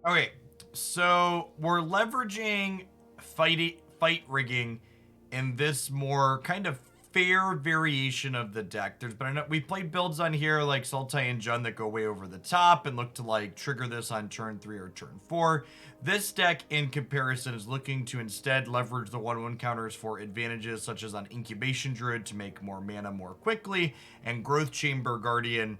Okay, so we're leveraging fight rigging in this more kind of fair variation of the deck. There's been we played builds on here like Sultai and Jund that go way over the top and look to like trigger this on turn 3 or turn 4. This deck in comparison is looking to instead leverage the 1/1 counters for advantages such as on Incubation Druid to make more mana more quickly, and Growth Chamber Guardian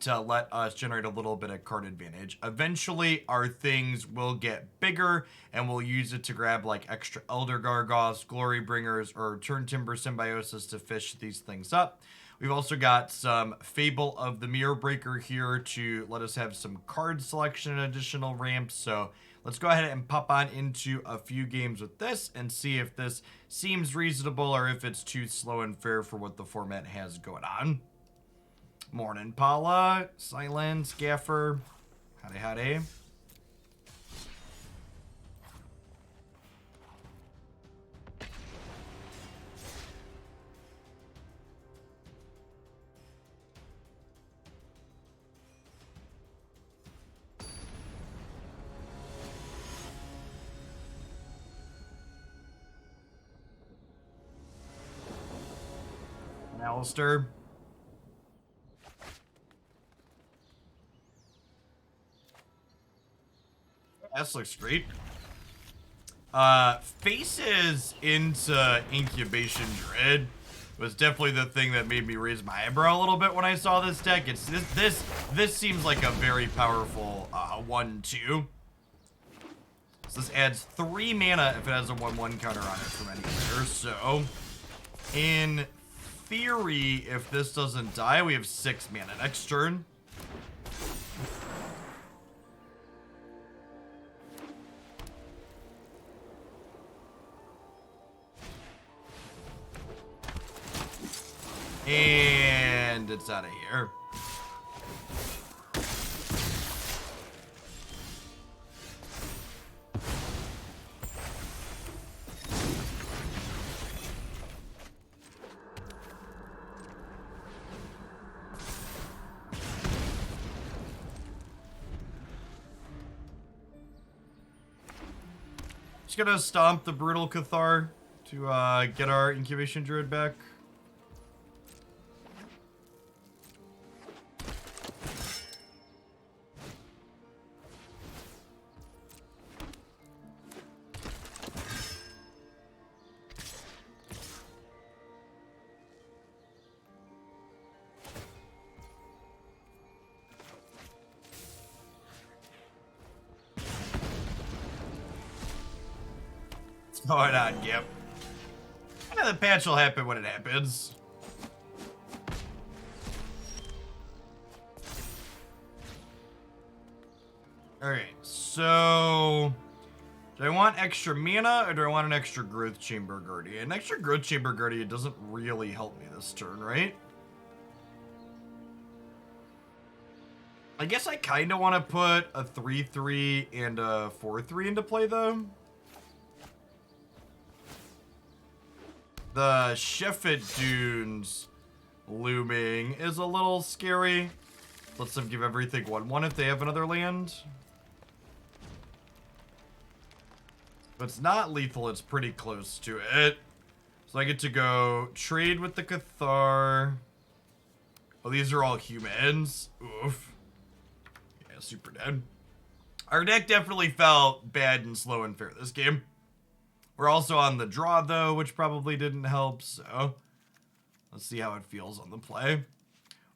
to let us generate a little bit of card advantage. Eventually, our things will get bigger, and we'll use it to grab like extra Elder Gargoths, Glorybringers, or Turntimber Symbiosis to fish these things up. We've also got some Fable of the Mirror Breaker here to let us have some card selection and additional ramps. So let's go ahead and pop on into a few games with this and see if this seems reasonable or if it's too slow and fair for what the format has going on. Morning, Paula, Silence, Gaffer. Howdy, howdy. Alistair. This looks great. Faces into Incubation Druid was definitely the thing that made me raise my eyebrow a little bit when I saw this deck. It's this seems like a very powerful 1/2. So this adds 3 mana if it has a 1/1 counter on it from any player. So in theory, if this doesn't die, we have 6 mana next turn. And it's out of here. Just gonna stomp the Brutal Cathar to get our Incubation Druid back. Going on, yep. Yeah, the patch will happen when it happens. Alright, so do I want extra mana or do I want an extra Growth Chamber Guardian? An extra Growth Chamber Guardian doesn't really help me this turn, right? I guess I kind of want to put a 3/3 and a 4/3 into play though. The Sheffet Dunes looming is a little scary. Let's them give everything 1/1 if they have another land. But it's not lethal, it's pretty close to it. So I get to go trade with the Cathar. Oh, these are all humans. Oof. Yeah, super dead. Our deck definitely felt bad and slow and fair this game. We're also on the draw, though, which probably didn't help, so let's see how it feels on the play.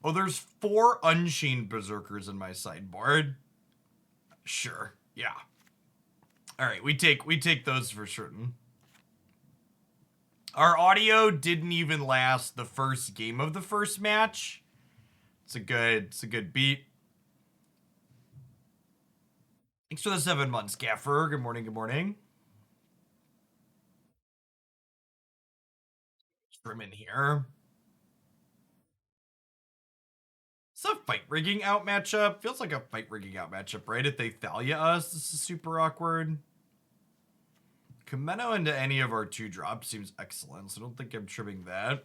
Oh, there's 4 Unchained Berserkers in my sideboard. Sure, yeah. All right, we take those for certain. Our audio didn't even last the first game of the first match. It's a good beat. Thanks for the 7 months, Gaffer. Good morning, good morning. Trim in here. It's a fight rigging out matchup. Feels like a fight rigging out matchup, right? If they Thalia us, this is super awkward. Kumano into any of our 2 drops seems excellent, so I don't think I'm trimming that.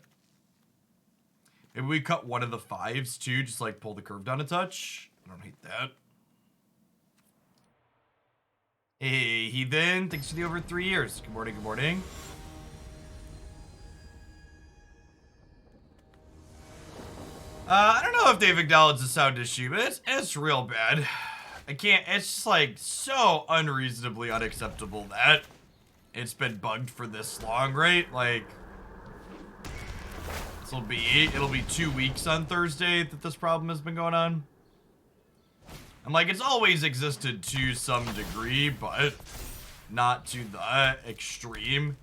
Maybe we cut one of the 5s too, just like pull the curve down a touch. I don't hate that. Hey, Heathen. Thanks for the over 3 years. Good morning, good morning. I don't know if they've acknowledged the sound issue, but it's real bad. I can't, it's just like so unreasonably unacceptable that it's been bugged for this long, right? Like, it'll be 2 weeks on Thursday that this problem has been going on. I'm like, it's always existed to some degree, but not to the extreme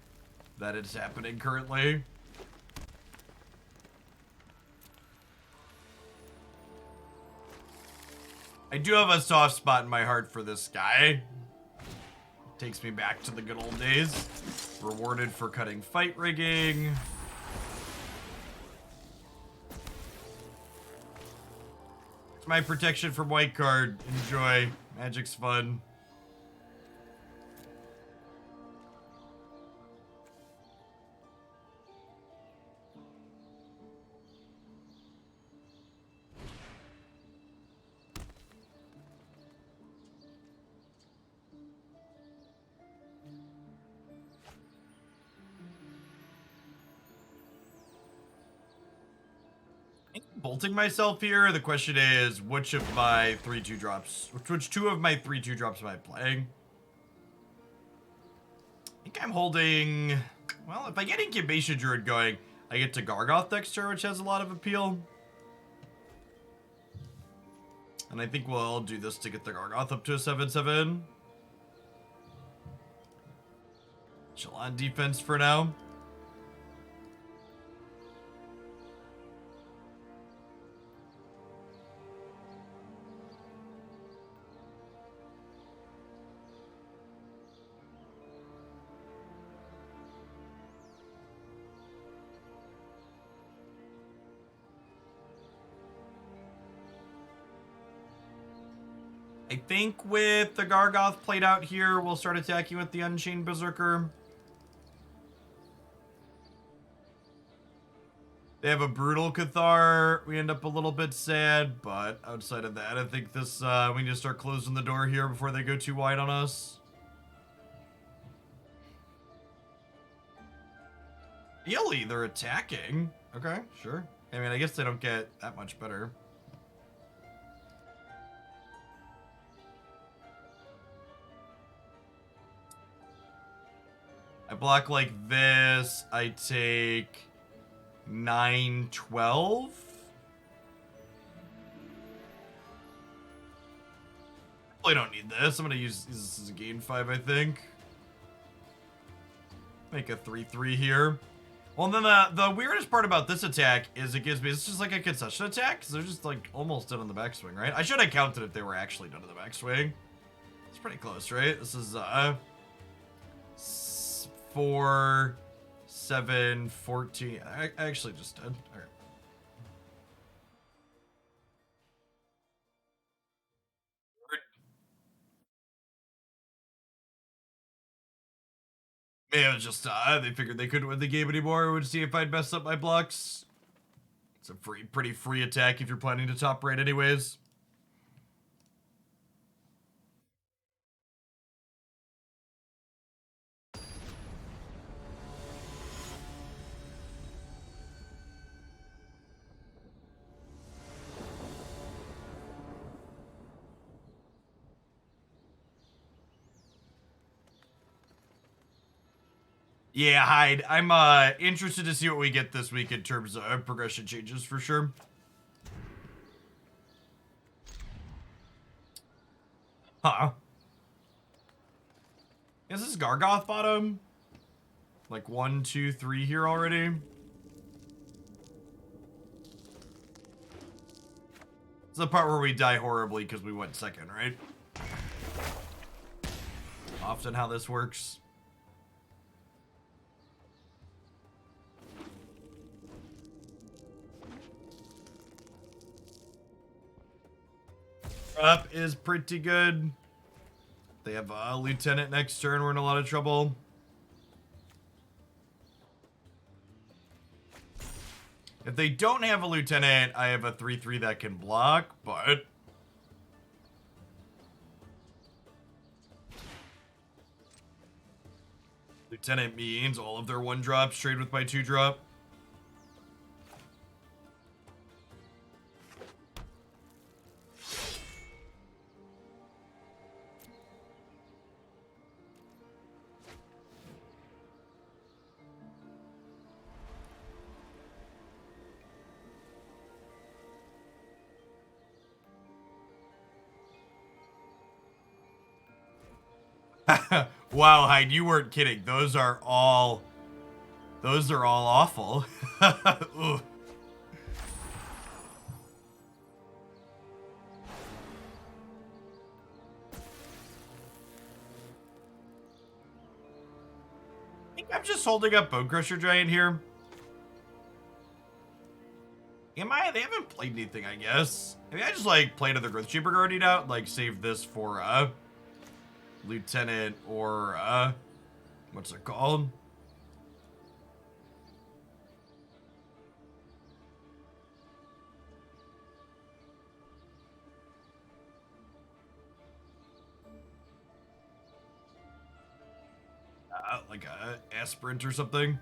that it's happening currently. I do have a soft spot in my heart for this guy. Takes me back to the good old days. Rewarded for cutting fight rigging. It's my protection from white card. Enjoy. Magic's fun. Bolting myself here. The question is, which of my 3/2 drops, which 2 of my 3/2 drops am I playing? I think I'm holding, well, if I get Incubation Druid going, I get to Gargaroth next turn, which has a lot of appeal. And I think we'll do this to get the Gargaroth up to a 7/7. Chill on defense for now. I think with the Gargaroth played out here, we'll start attacking with the Unchained Berserker. They have a brutal Cathar. We end up a little bit sad, but outside of that, I think this, we need to start closing the door here before they go too wide on us. Really? They're attacking? Okay, sure. I mean, I guess they don't get that much better. I block like this. I take 9, 12. I don't need this. I'm gonna use this as a gain 5, I think. Make a 3/3 here. Well, then the weirdest part about this attack is it gives me, it's just like a concession attack, because they're just like almost done on the backswing, right? I should have counted if they were actually done on the backswing. It's pretty close, right? This is 4, 7, 14. I actually just did. All right. Maybe it was just they figured they couldn't win the game anymore. Would see if I'd mess up my blocks. It's a pretty free attack if you're planning to top rate anyways. Yeah, Hyde. I'm interested to see what we get this week in terms of progression changes for sure. Huh. Is this Gargaroth bottom? Like 1, 2, 3 here already? It's the part where we die horribly because we went second, right? Often how this works. Up is pretty good. They have a lieutenant next turn. We're in a lot of trouble. If they don't have a lieutenant, I have a 3/3 that can block, but Lieutenant means all of their 1-drops trade with my 2-drop. Wow, Hyde, you weren't kidding. Those are all awful. Ooh. I think I'm just holding up Bonecrusher Giant here. Am I? They haven't played anything, I guess. Maybe I just like played another Growth-Chamber Guardian out, like save this for Lieutenant or what's it called? Like a Aspirant or something.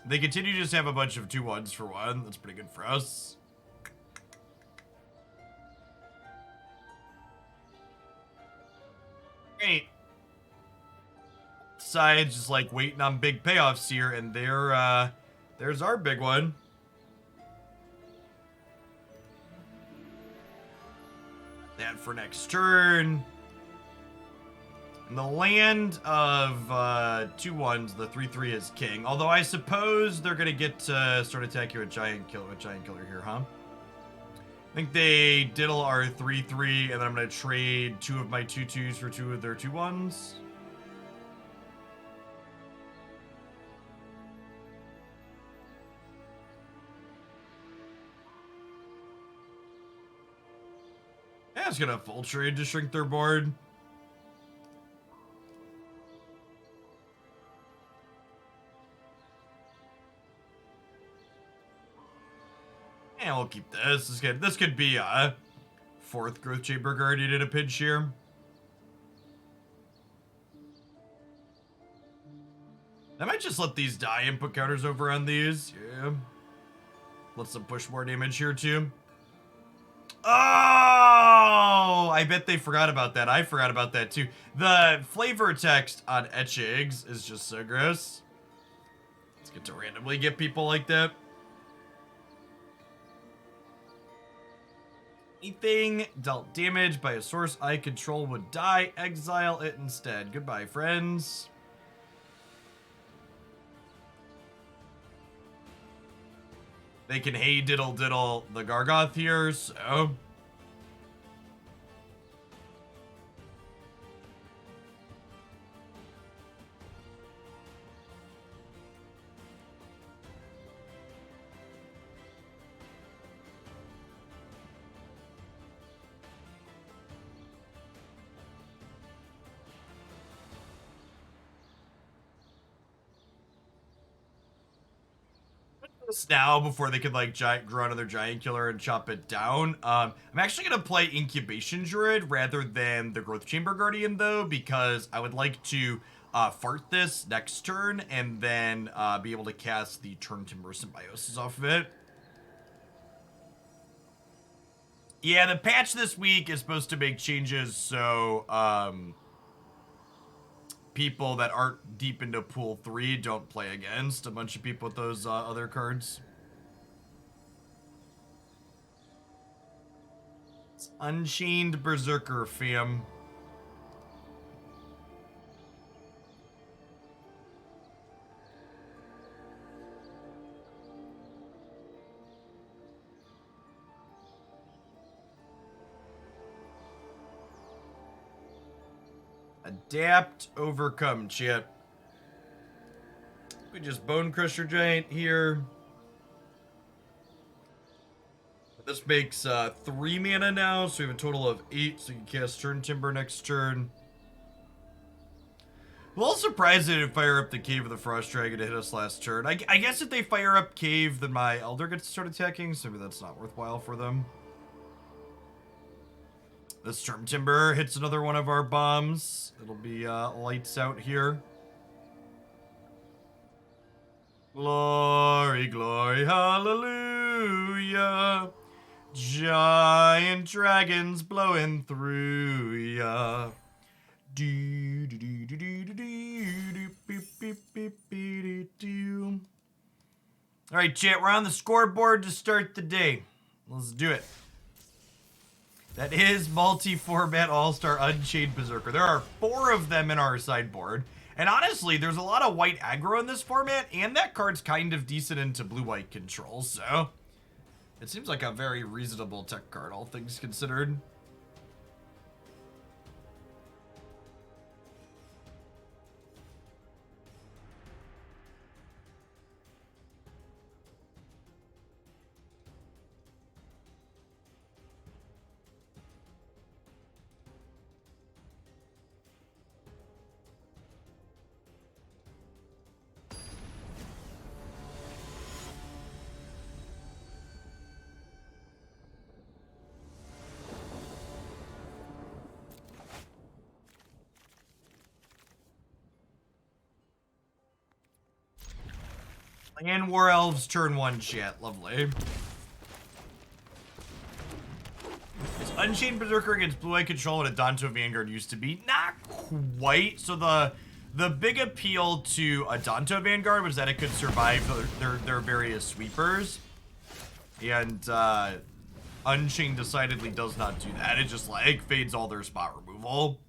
They continue to just have a bunch of 2-1s for 1. That's pretty good for us. Great. Sides just like waiting on big payoffs here, and there's our big one. That for next turn. In the land of 2-1s, the 3/3 is king. Although I suppose they're gonna get to start attacking with giant killer here, huh? I think they diddle our 3/3, and then I'm gonna trade 2 of my 2/2s for 2 of their 2/1s. Yeah, it's gonna full trade to shrink their board. And we'll keep this. This could be a 4th Growth-Chamber Guardian in a pinch here. I might just let these die and put counters over on these. Yeah. Let them push more damage here too. Oh! I bet they forgot about that. I forgot about that too. The flavor text on Etch Eggs is just so gross. Let's get to randomly get people like that. Anything dealt damage by a source I control would die. Exile it instead. Goodbye, friends. They can hey diddle diddle the Gargaroth here, so... now before they could like grow another giant killer and chop it down. I'm actually gonna play Incubation Druid rather than the Growth-Chamber Guardian though, because I would like to fart this next turn and then be able to cast the Turntimber Symbiosis off of it. Yeah, the patch this week is supposed to make changes so people that aren't deep into pool 3 don't play against a bunch of people with those other cards. It's Unchained Berserker, fam. Adapt, overcome, chat. We just Bonecrusher Giant here. This makes 3 mana now, so we have a total of 8, so you can cast Turntimber next turn. I'm a little surprised they didn't fire up the Cave of the Frost Dragon to hit us last turn. I guess if they fire up Cave, then my Elder gets to start attacking, so maybe that's not worthwhile for them. This Turntimber hits another one of our bombs. It'll be lights out here. Glory, glory, hallelujah. Giant dragons blowing through ya. Do do do do do do do beep beep beep beep do. All right, chat. We're on the scoreboard to start the day. Let's do it. That is multi-format all-star Unchained Berserker. There are 4 of them in our sideboard. And honestly, there's a lot of white aggro in this format, and that card's kind of decent into blue-white control, so it seems like a very reasonable tech card, all things considered. Llanowar Elves turn 1 chat. Lovely. It's Unchained Berserker against blue-white control what a Danto Vanguard used to be. Not quite. So the big appeal to a Danto Vanguard was that it could survive their various sweepers. And Unchained decidedly does not do that. It just like fades all their spot removal.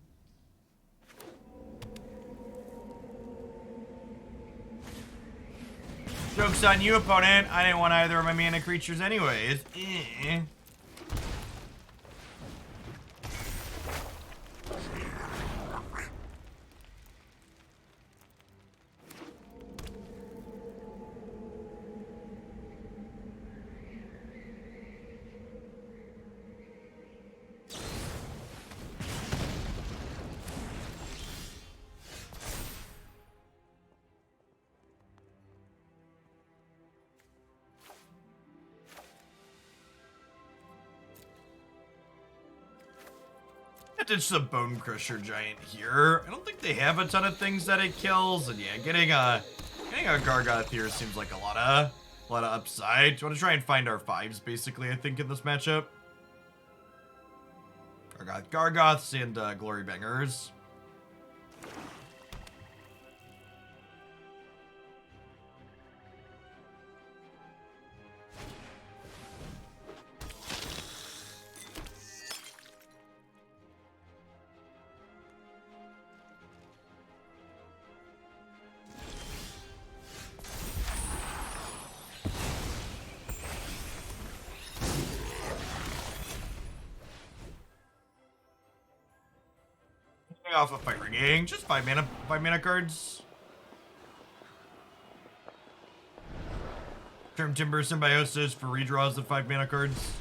Joke's on you, opponent. I didn't want either of my mana creatures anyways. Ditch the Bonecrusher Giant here. I don't think they have a ton of things that it kills, and yeah, getting a Gargaroth here seems like a lot of upside. Do you want to try and find our 5s, basically, I think, in this matchup? Gargoths and Glorybringers. Off of Fight Ringing, just 5 mana cards. Turntimber Symbiosis for redraws of 5 mana cards.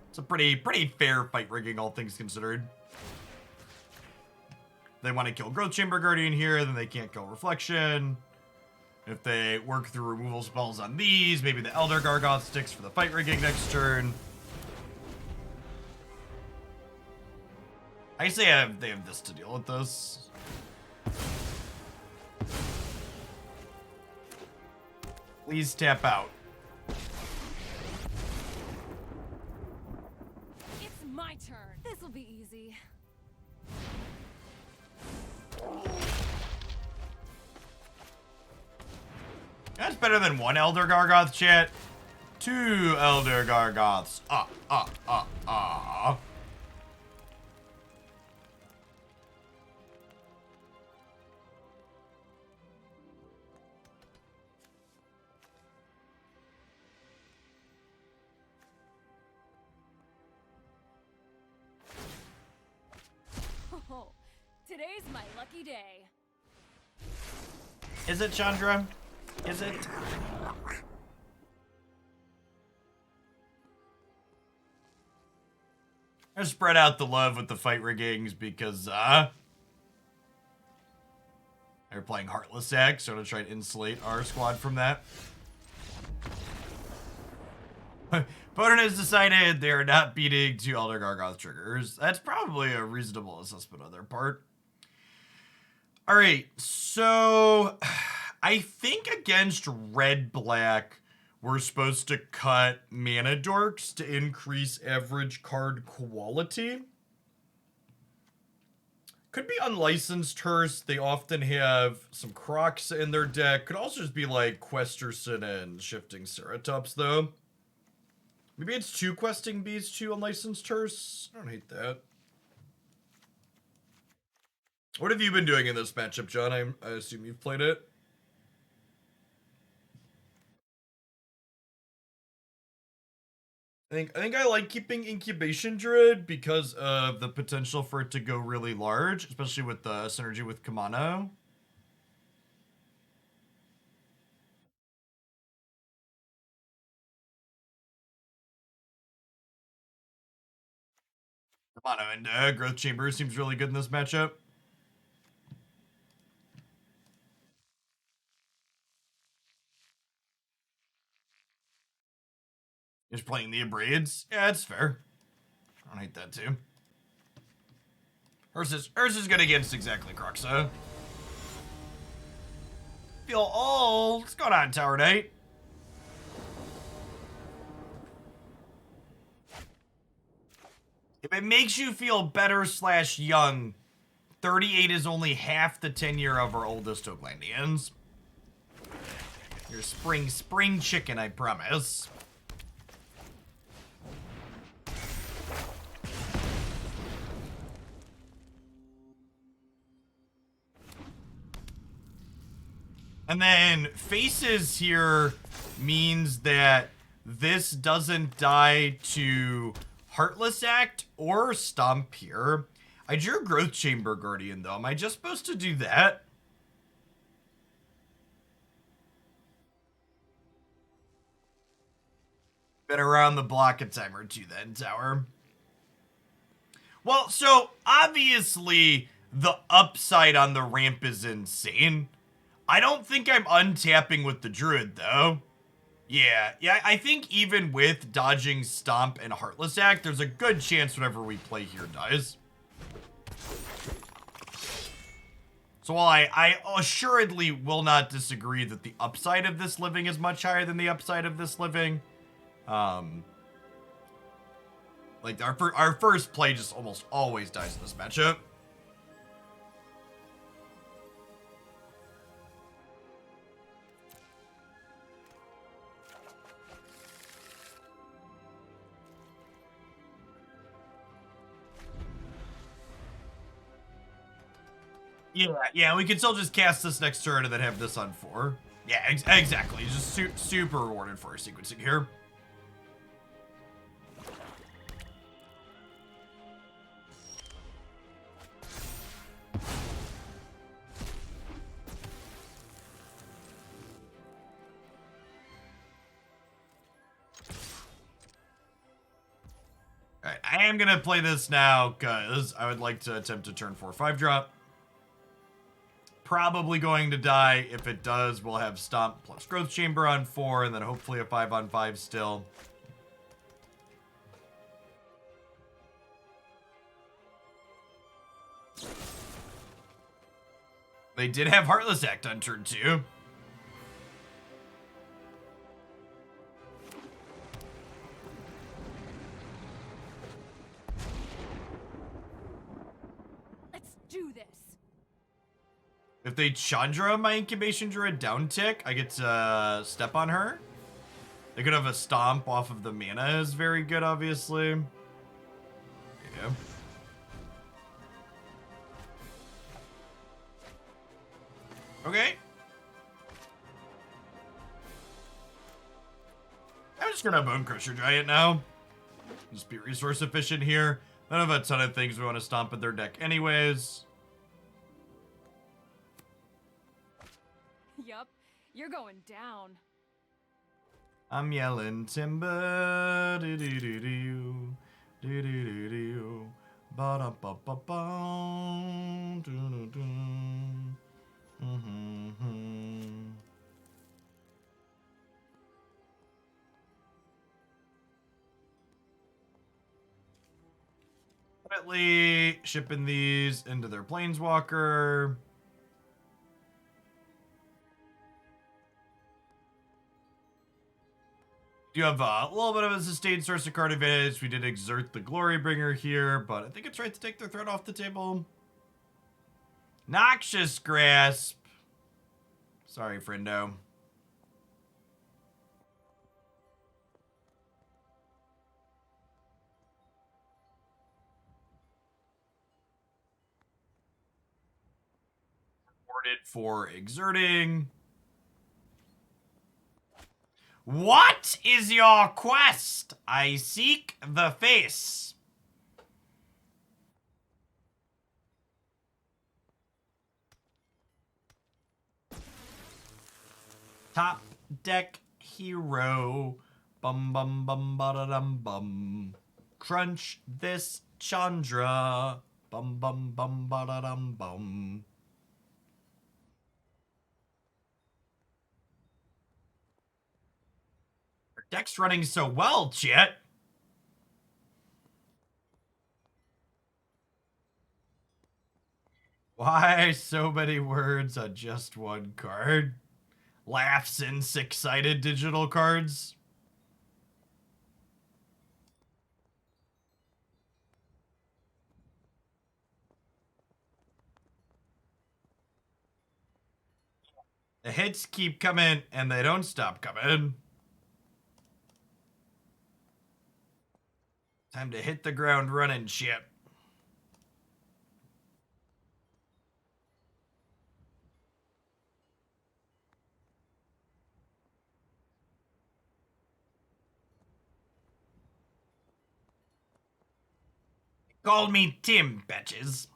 It's a pretty fair Fight Ringing, all things considered. They want to kill Growth Chamber Guardian here, then they can't kill Reflection. If they work through removal spells on these, maybe the Elder Gargaroth sticks for the Fight Ringing next turn. I say they have this to deal with this. Please tap out. It's my turn. This'll be easy. That's better than 1 Elder Gargaroth, chat. 2 Elder Gargoths. Oh, today's my lucky day. Is it, Chandra? Is it? I spread out the love with the Fight Riggings because, they're playing Heartless Axe, so to try and insulate our squad from that. Opponent has decided they're not beating 2 Elder Gargaroth triggers. That's probably a reasonable assessment on their part. Alright, so I think against red-black, we're supposed to cut mana dorks to increase average card quality. Could be unlicensed Hearse. They often have some Crocs in their deck. Could also just be like Questerson and Shifting Ceratops, though. Maybe it's 2 Questing Bees, 2 unlicensed Hearse. I don't hate that. What have you been doing in this matchup, John? I assume you've played it. I think I like keeping Incubation Druid because of the potential for it to go really large, especially with the synergy with Kumano. Kumano and Growth Chamber seems really good in this matchup. Just playing the Abrades. Yeah, it's fair. I don't hate that too. Hers is good against exactly Croxa. Feel old. What's going on, Tower Knight? If it makes you feel better / young, 38 is only half the tenure of our oldest Oaklandians. Your spring chicken, I promise. And then faces here means that this doesn't die to Heartless Act or Stomp here. I drew Growth Chamber Guardian though. Am I just supposed to do that? Been around the block a time or two then, Tower. Well, so obviously the upside on the ramp is insane. I don't think I'm untapping with the Druid though. Yeah, I think even with dodging Stomp and Heartless Act, there's a good chance whatever we play here dies. So while I assuredly will not disagree that the upside of this living is much higher than the upside of this living, like our first play just almost always dies in this matchup. Yeah, we can still just cast this next turn and then have this on 4. Yeah, exactly. Just super rewarded for our sequencing here. Alright, I am going to play this now because I would like to attempt to turn 4/5 drop. Probably going to die. If it does, we'll have Stomp plus Growth Chamber on 4, and then hopefully a 5/5 still. They did have Heartless Act on turn 2. Let's do this. If they Chandra my Incubation Druid down tick, I get to step on her. They could have a Stomp off of the mana is very good, obviously. Yeah. Okay. I'm just gonna Bonecrusher Giant now. Just be resource efficient here. Don't have a ton of things we want to stomp in their deck anyways. Yup, you're going down. I'm yelling timber, do do do do, do do do do, ba da ba ba ba, do do do, Quietly shipping these into their planeswalker. Do have a little bit of a sustained source of card advantage. We did exert the Glorybringer here, but I think it's right to take their threat off the table. Noxious Grasp. Sorry, friendo. Rewarded for exerting. What is your quest? I seek the face. Top deck hero. Bum bum bum ba da dum bum. Crunch this Chandra. Bum bum bum ba da dum bum. Our deck's running so well, Chet. Why so many words on just one card? Laughs in six-sided digital cards. The hits keep coming and they don't stop coming. Time to hit the ground running, shit. Call me Tim, bitches.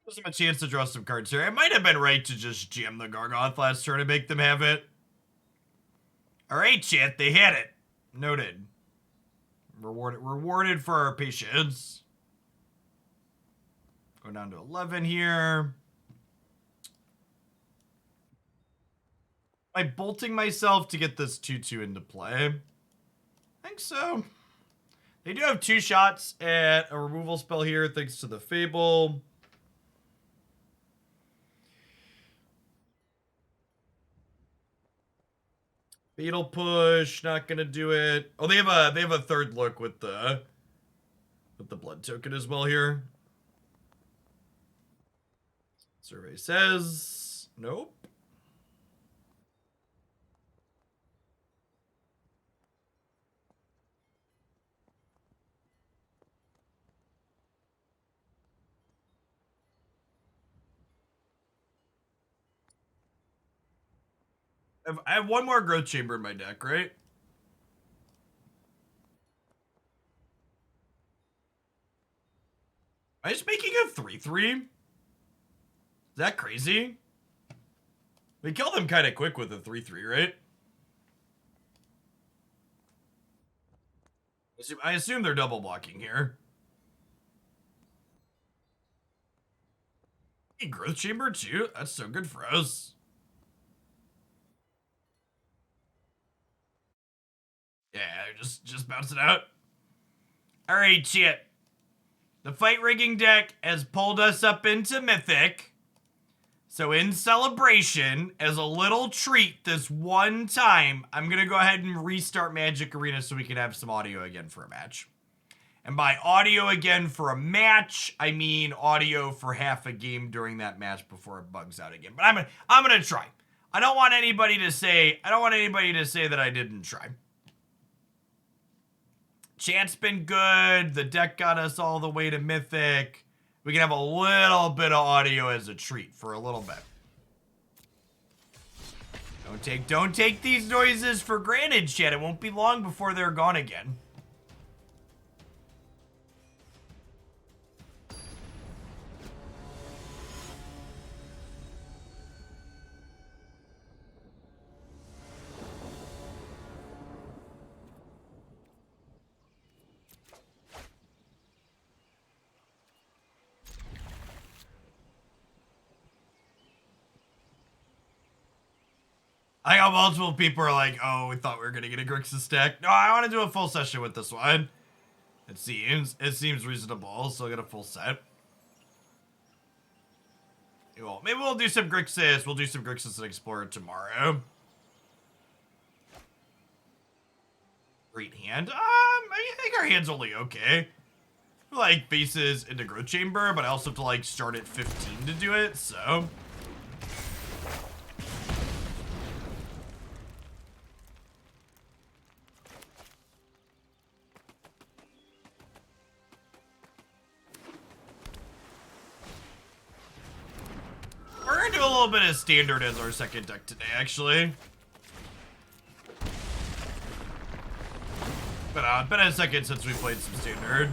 Gives him a chance to draw some cards here. I might have been right to just jam the Gargaroth last turn and make them have it. Alright, chat, they had it. Noted. Rewarded for our patience. Go down to 11 here. Am I bolting myself to get this 2-2 into play? I think so. They do have 2 shots at a removal spell here thanks to the Fable. Fatal Push, not gonna do it. Oh, they have a third look with the blood token as well here. Survey says nope. I have one more Growth Chamber in my deck, right? Am I just making a 3-3? Is that crazy? We kill them kind of quick with a 3-3, right? I assume they're double blocking here. Hey, Growth Chamber too? That's so good for us. Yeah, just bounce it out. Alright, shit. The fight rigging deck has pulled us up into Mythic. So in celebration, as a little treat this one time, I'm going to go ahead and restart Magic Arena so we can have some audio again for a match. And by audio again for a match, I mean audio for half a game during that match before it bugs out again. But I'm gonna try. I don't want anybody to say that I didn't try. Chat's been good. The deck got us all the way to Mythic. We can have a little bit of audio as a treat for a little bit. Don't take these noises for granted, chat. It won't be long before they're gone again. I got multiple people are like, oh, we thought we were gonna get a Grixis deck. No, I want to do a full session with this one. It seems reasonable, so I get a full set. Well, maybe we'll do some Grixis. We'll do some Grixis and Explorer tomorrow. Great hand. I think our hand's only okay. Like, faces into Growth Chamber, but I also have to, like, start at 15 to do it, so... We're gonna do a little bit of Standard as our second deck today, actually. But it's been a second since we played some Standard.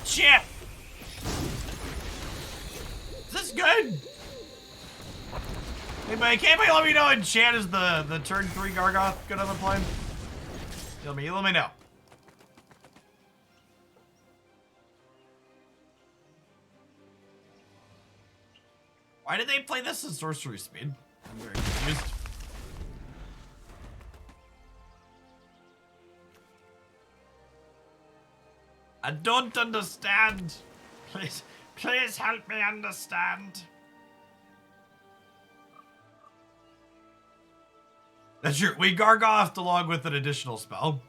Shit! Is this good? Anybody, can't let me know in chat is the turn 3 Gargaroth good on the play? Let me know. Why did they play this as sorcery speed? I'm very confused. I don't understand. Please help me understand. That's true. We Gargothed along with an additional spell.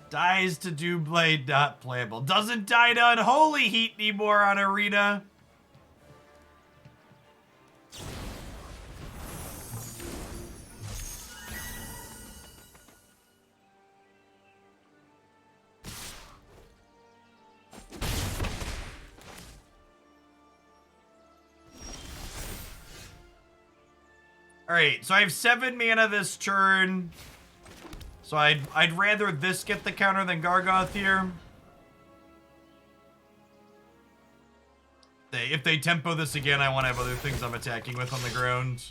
Dies to Doomblade, not playable. Doesn't die to Unholy Heat anymore on Arena. Alright, so I have 7 mana this turn. So I'd rather this get the counter than Gargoth here. If they tempo this again, I want to have other things I'm attacking with on the ground.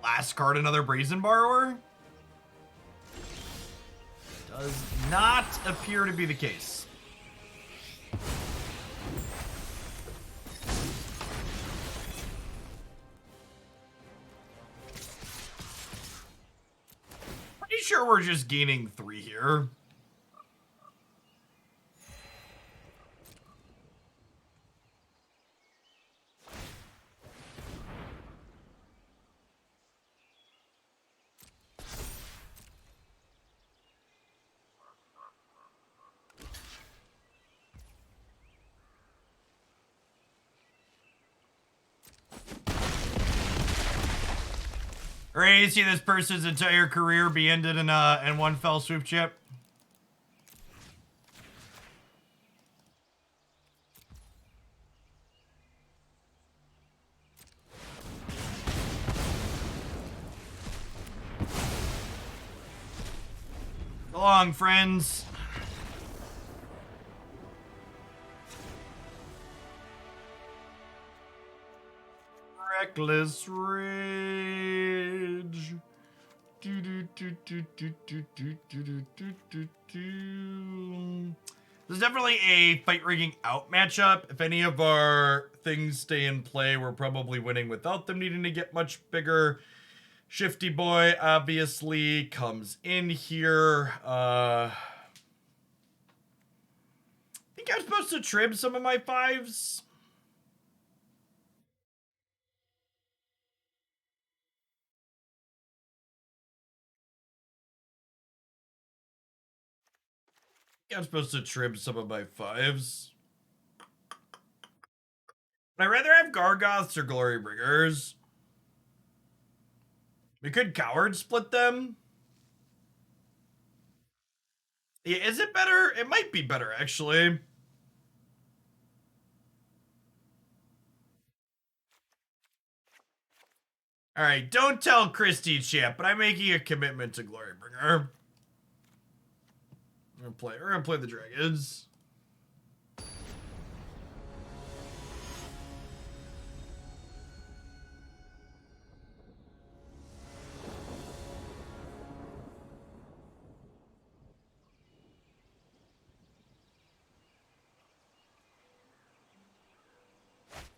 Last card, another Brazen Borrower? Does not appear to be the case. Pretty sure we're just gaining 3 here. Ready to see this person's entire career be ended in one fell swoop, Chip? So long, friends. Reckless rage. There's definitely a fight rigging out matchup. If any of our things stay in play, we're probably winning without them needing to get much bigger. Shifty Boy obviously comes in here. I think I'm supposed to trim some of my 5s. I'm supposed to trim some of my 5s. I'd rather have Gargoths or Glorybringers. We could Coward split them. Yeah, is it better? It might be better, actually. Alright, don't tell Christy, chat, but I'm making a commitment to Glorybringer. We're gonna play the dragons.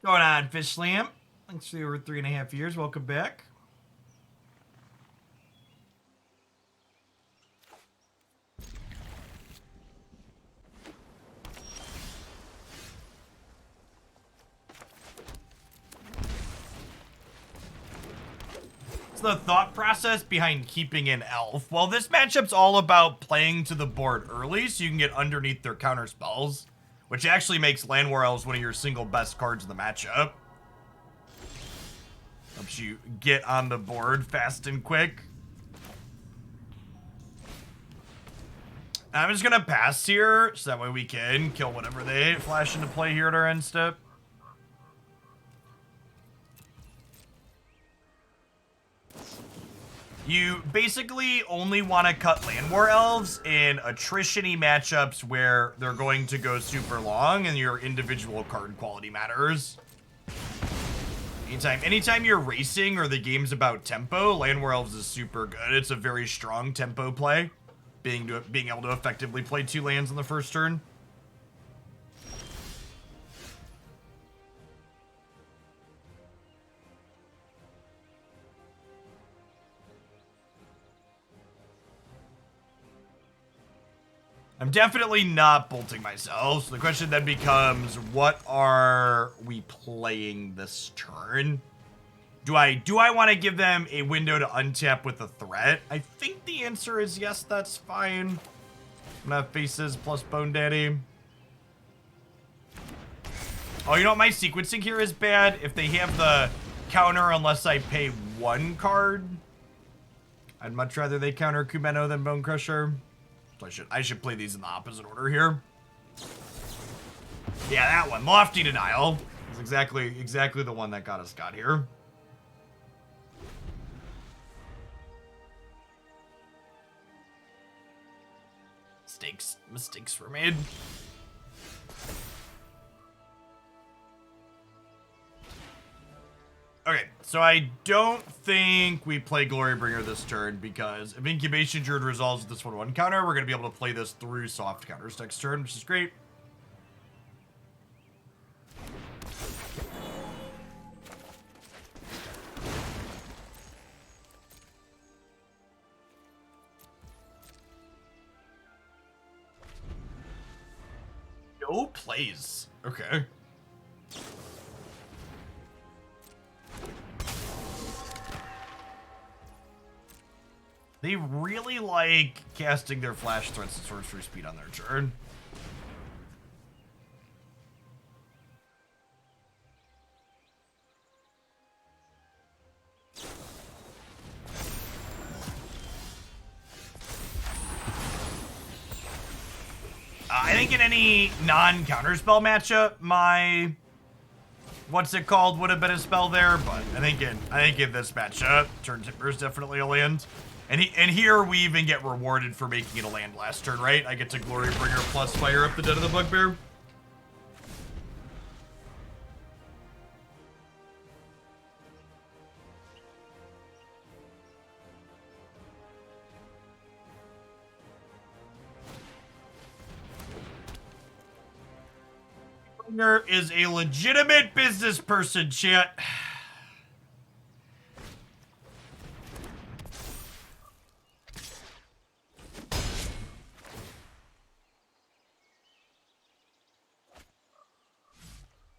Going on, Fish Lamp? Thanks for over 3.5 years. Welcome back. So the thought process behind keeping an elf. Well, this matchup's all about playing to the board early so you can get underneath their counter spells, which actually makes Llanowar Elves one of your single best cards in the matchup. Helps you get on the board fast and quick. I'm just gonna pass here, so that way we can kill whatever they flash into play here at our end step. You basically only want to cut Llanowar Elves in attrition-y matchups where they're going to go super long and your individual card quality matters. Anytime you're racing or the game's about tempo, Llanowar Elves is super good. It's a very strong tempo play, being able to effectively play 2 lands on the first turn. I'm definitely not bolting myself, so the question then becomes, what are we playing this turn? Do I want to give them a window to untap with a threat? I think the answer is yes, that's fine. Enough faces plus Bone Daddy. Oh, you know what? My sequencing here is bad. If they have the counter unless I pay 1 card, I'd much rather they counter Kumano than Bonecrusher. So I should play these in the opposite order here. Yeah, that one. Lofty Denial. Is exactly the one that got us here. Mistakes were made. Okay, so I don't think we play Glorybringer this turn because if Incubation Druid resolves this 1/1 counter, we're going to be able to play this through soft counters next turn, which is great. No plays. Okay. They really like casting their flash threats and sorcery speed on their turn. I think in any non-counterspell matchup, my what's it called would have been a spell there, but I think in this matchup, Turntimber is definitely a land. And here we even get rewarded for making it a land last turn, right? I get to Glorybringer plus fire up the Den of the Bugbear. Bringer is a legitimate business person, chat.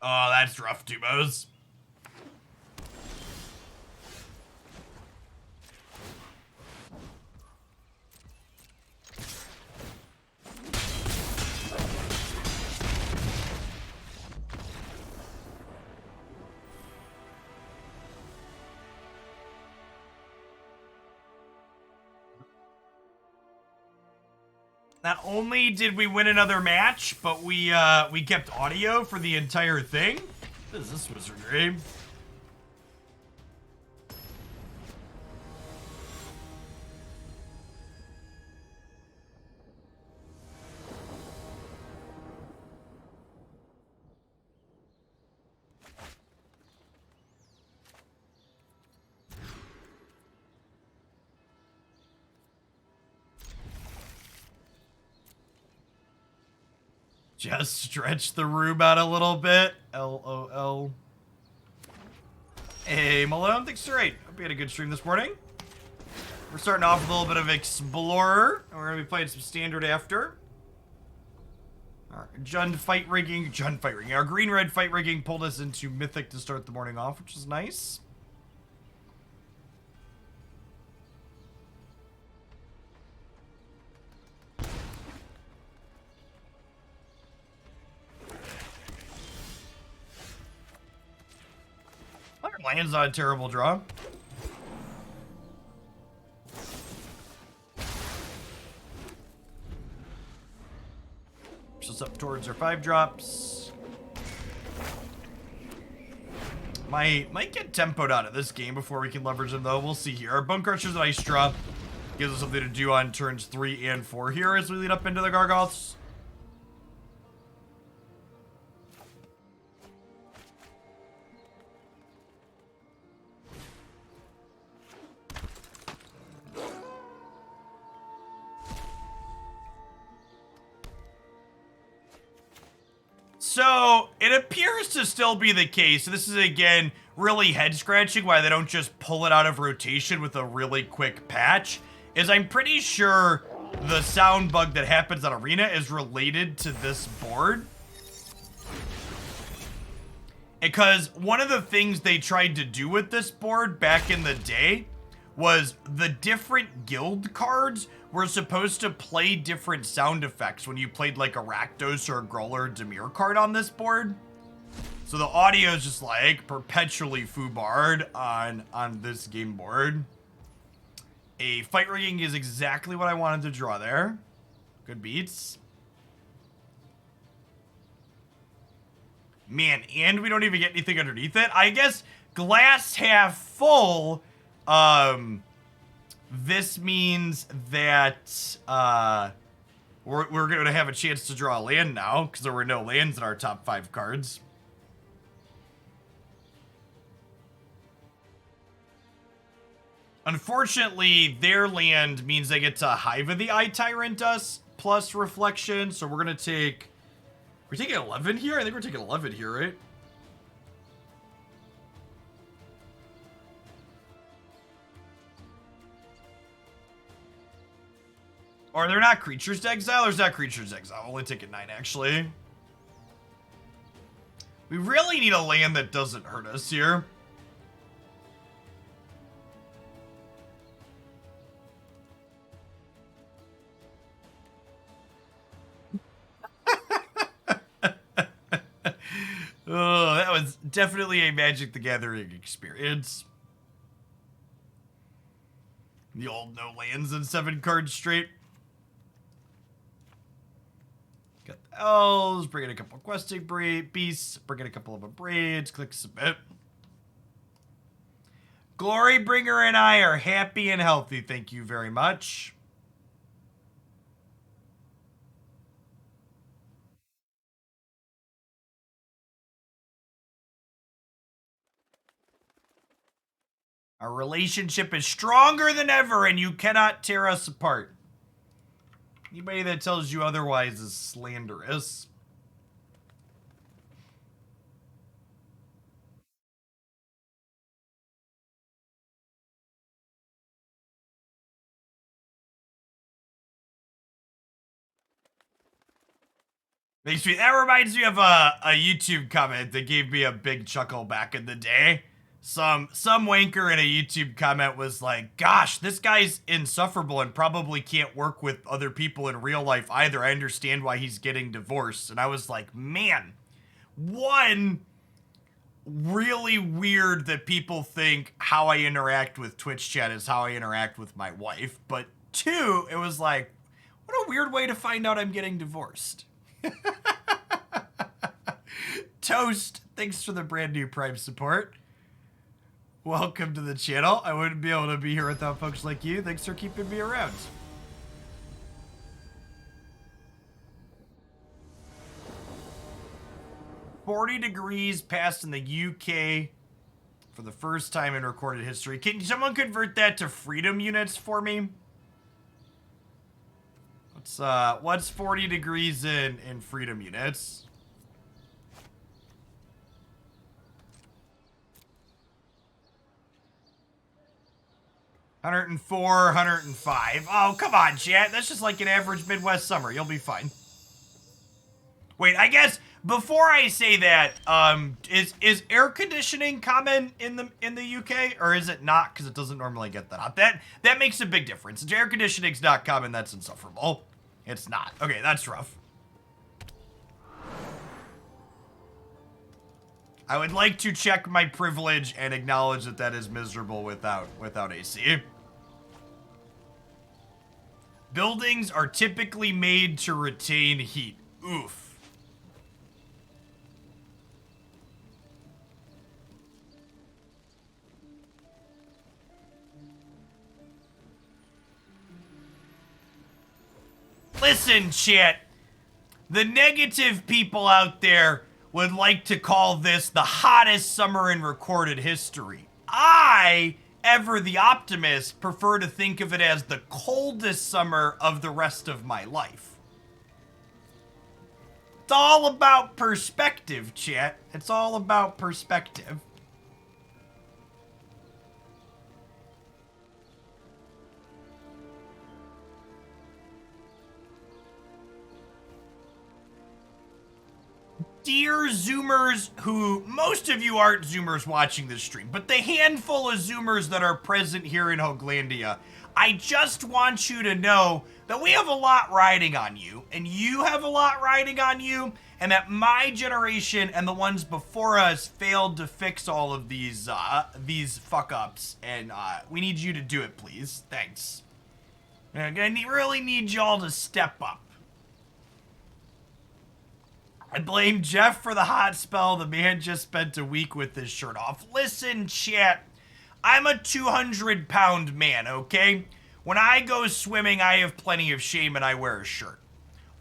Oh, that's rough, Tubos. Not only did we win another match, but we kept audio for the entire thing. What is this wizardry? Just stretch the room out a little bit. LOL. Hey, Malone, thanks for right. Hope you had a good stream this morning. We're starting off with a little bit of Explorer, and we're going to be playing some Standard after. Our fight rigging. Our green-red fight rigging pulled us into Mythic to start the morning off, which is nice. Land's not a terrible draw. Push us up towards our 5-drops. Might get tempoed out of this game before we can leverage them, though. We'll see here. Our Bonecrusher's a nice draw. Gives us something to do on turns 3 and 4 here as we lead up into the Gargoths. So, it appears to still be the case. This is, again, really head-scratching why they don't just pull it out of rotation with a really quick patch. Is I'm pretty sure the sound bug that happens on Arena is related to this board. Because one of the things they tried to do with this board back in the day was the different guild cards were supposed to play different sound effects when you played like a Rakdos or a Gruul or Dimir card on this board. So the audio is just like perpetually foobarred on this game board. A fight rigging is exactly what I wanted to draw there. Good beats. Man, and we don't even get anything underneath it. I guess glass half full. This means that we're going to have a chance to draw a land now because there were no lands in our top 5 cards. Unfortunately, their land means they get to Hive of the Eye Tyrant us plus Reflection, so we're going to take... We're taking 11 here? I think we're taking 11 here, right? Or they're not creatures to exile, or is that creatures to exile? Only taking 9, actually. We really need a land that doesn't hurt us here. Oh, that was definitely a Magic the Gathering experience. The old no lands and 7 cards straight. Got the elves, bring in a couple of questing beasts, bring in a couple of Abrades, click submit. Glorybringer and I are happy and healthy, thank you very much. Our relationship is stronger than ever, and you cannot tear us apart. Anybody that tells you otherwise is slanderous. That reminds me of a YouTube comment that gave me a big chuckle back in the day. Some wanker in a YouTube comment was like, gosh, this guy's insufferable and probably can't work with other people in real life either. I understand why he's getting divorced. And I was like, man, one, really weird that people think how I interact with Twitch chat is how I interact with my wife. But two, it was like, What a weird way to find out I'm getting divorced. Toast, thanks for the brand new Prime support. Welcome to the channel. I wouldn't be able to be here without folks like you. Thanks for keeping me around. "40 degrees passed in the UK for the first time in recorded history." Can someone convert that to freedom units for me? What's 40 degrees in freedom units? "104, 105. Oh, come on, chat. That's just like an average Midwest summer. You'll be fine. Wait, I guess before I say that, is air conditioning common in the UK, or is it not? Because it doesn't normally get that hot. That makes a big difference. If air conditioning's not common, that's insufferable. It's not. Okay, that's rough. I would like to check my privilege and acknowledge that that is miserable without AC. "Buildings are typically made to retain heat." Oof. Listen, chat. The negative people out there would like to call this the hottest summer in recorded history. I, ever the optimist, prefer to think of it as the coldest summer of the rest of my life. It's all about perspective, chat. It's all about perspective. Dear Zoomers, who most of you aren't Zoomers watching this stream, but the handful of Zoomers that are present here in Hoaglandia, I just want you to know that we have a lot riding on you, and you have a lot riding on you, and that my generation and the ones before us failed to fix all of these fuck-ups, and we need you to do it, please. Thanks. I'm gonna really need y'all to step up. I blame Jeff for the hot spell. The man just spent a week with his shirt off. Listen, chat. I'm a 200-pound man, okay? When I go swimming, I have plenty of shame and I wear a shirt.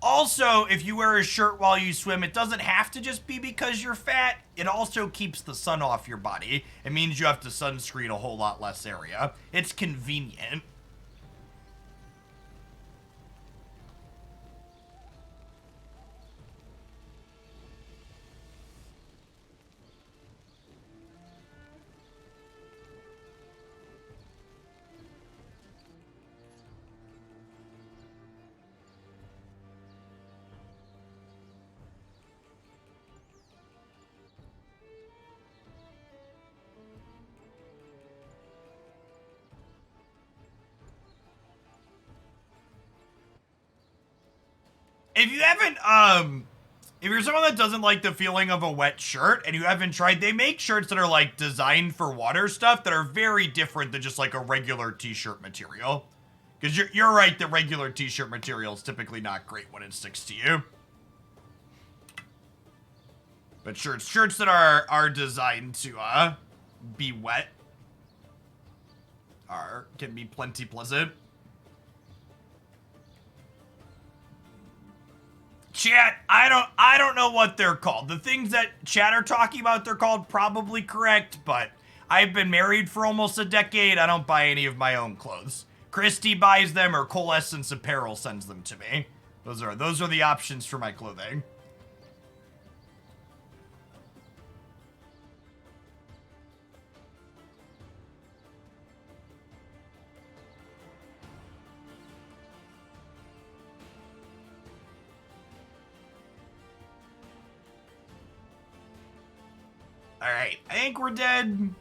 Also, if you wear a shirt while you swim, it doesn't have to just be because you're fat. It also keeps the sun off your body. It means you have to sunscreen a whole lot less area. It's convenient. If you haven't, if you're someone that doesn't like the feeling of a wet shirt and you haven't tried, they make shirts that are like designed for water stuff that are very different than just like a regular t-shirt material. Because you're right that regular t-shirt material is typically not great when it sticks to you. But shirts that are designed to be wet can be plenty pleasant. Chat, I don't know what they're called. The things that chat are talking about, they're called probably correct, but I've been married for almost a decade. I don't buy any of my own clothes. Christy buys them or Coalescence Apparel sends them to me. Those are the options for my clothing. Alright, I think we're dead.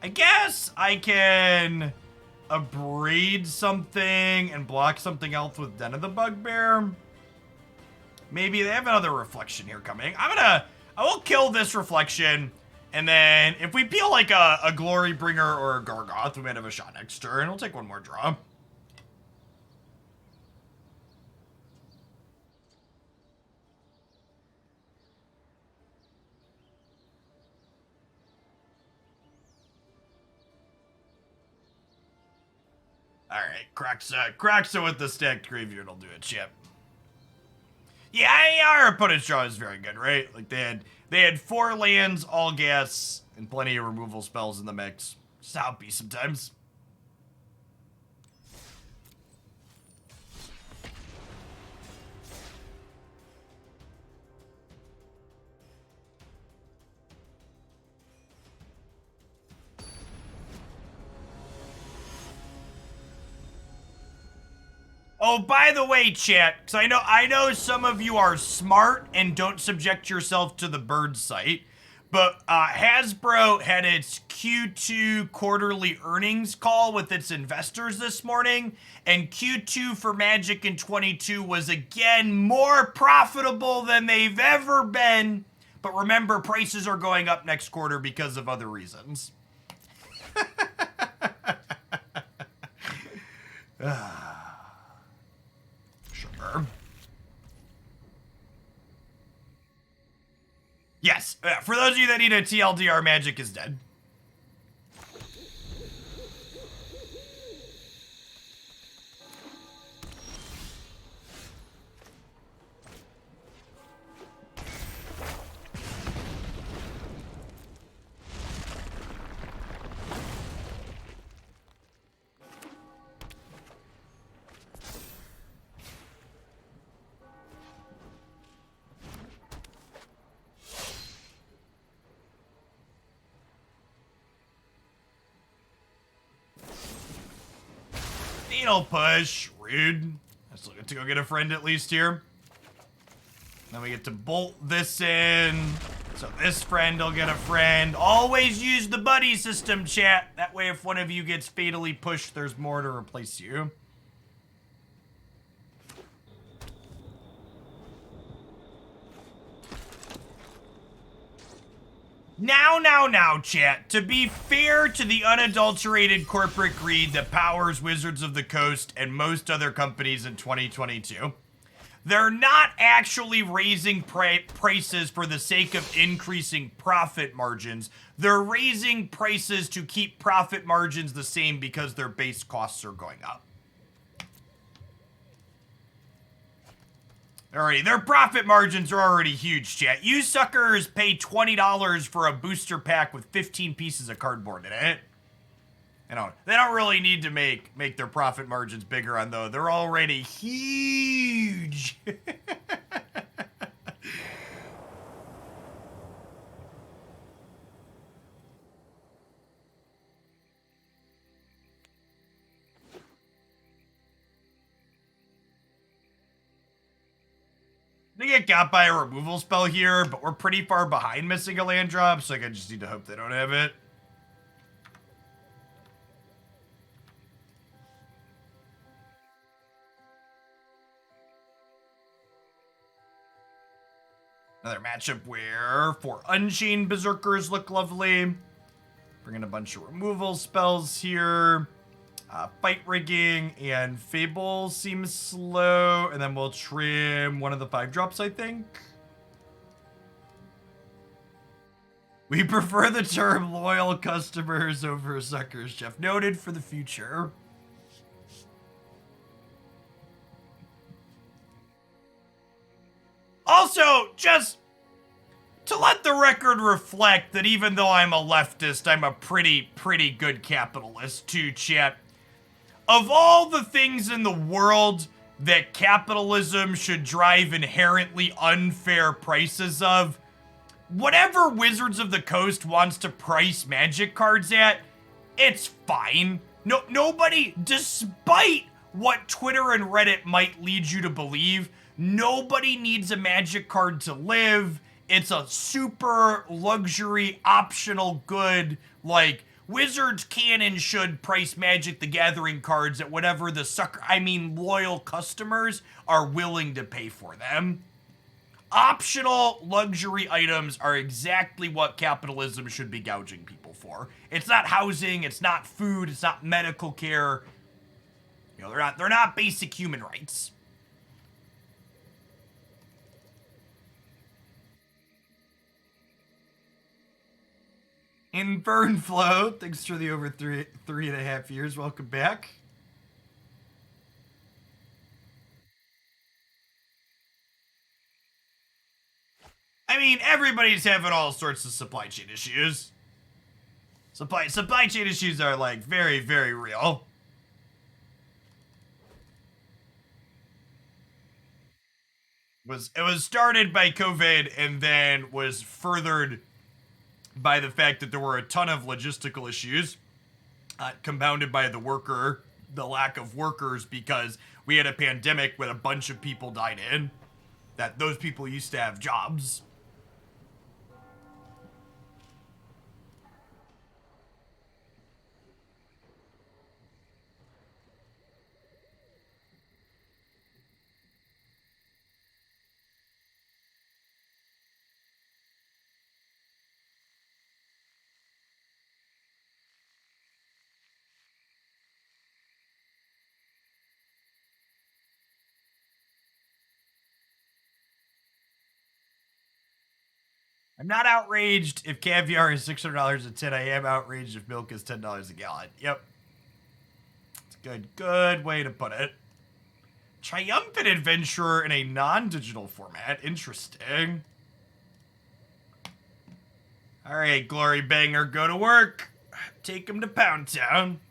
I guess I can abrade something and block something else with Den of the Bugbear. Maybe they have another reflection here coming. I will kill this reflection, and then if we peel like a Glorybringer or a Gargaroth, we might have a shot next turn. We'll take one more draw. Alright, Croxa with the stacked graveyard will do it, chip. Yeah, our opponent's draw is very good, right? Like they had 4 lands, all gas, and plenty of removal spells in the mix. Just how it be sometimes. Oh, by the way, chat, because I know some of you are smart and don't subject yourself to the bird site, but Hasbro had its Q2 quarterly earnings call with its investors this morning, and Q2 for Magic in 22 was again more profitable than they've ever been. But remember, prices are going up next quarter because of other reasons. Sure. Yes, for those of you that need a TLDR, Magic is dead. Needle push, rude. Let's look to go get a friend at least here. Then we get to bolt this in. So this friend will get a friend. Always use the buddy system, chat. That way if one of you gets fatally pushed, there's more to replace you. Now, chat. To be fair to the unadulterated corporate greed that powers Wizards of the Coast and most other companies in 2022, they're not actually raising prices for the sake of increasing profit margins. They're raising prices to keep profit margins the same because their base costs are going up. Alrighty, their profit margins are already huge, chat. You suckers pay $20 for a booster pack with 15 pieces of cardboard in it. They don't really need to make their profit margins bigger on those. They're already huge. They get got by a removal spell here, but we're pretty far behind missing a land drop, so I just need to hope they don't have it. Another matchup where 4 Unchained Berserkers look lovely. Bring in a bunch of removal spells here. Fight rigging and Fable seems slow. And then we'll trim one of the 5 drops, I think. We prefer the term loyal customers over suckers, Jeff. Noted for the future. Also, just to let the record reflect that even though I'm a leftist, I'm a pretty good capitalist too, chat. Of all the things in the world that capitalism should drive inherently unfair prices of, whatever Wizards of the Coast wants to price Magic cards at, it's fine. Nobody, despite what Twitter and Reddit might lead you to believe, nobody needs a Magic card to live. It's a super luxury optional good. Like, Wizards can and should price Magic the Gathering cards at whatever the loyal customers are willing to pay for them. Optional luxury items are exactly what capitalism should be gouging people for. It's not housing, it's not food, it's not medical care. They're not basic human rights. Infernflow, thanks for the over 3.5 years. Welcome back. mean, everybody's having all sorts of supply chain issues. Supply chain issues are, like, very, very real. It was started by COVID and then was furthered by the fact that there were a ton of logistical issues, compounded by the lack of workers, because we had a pandemic when a bunch of people died in, that those people used to have jobs. I'm not outraged if caviar is $600 a tin. I am outraged if milk is $10 a gallon. Yep. It's a good way to put it. Triumphant Adventurer in a non-digital format. Interesting. Alright, Glorybringer, go to work. Take him to Pound Town.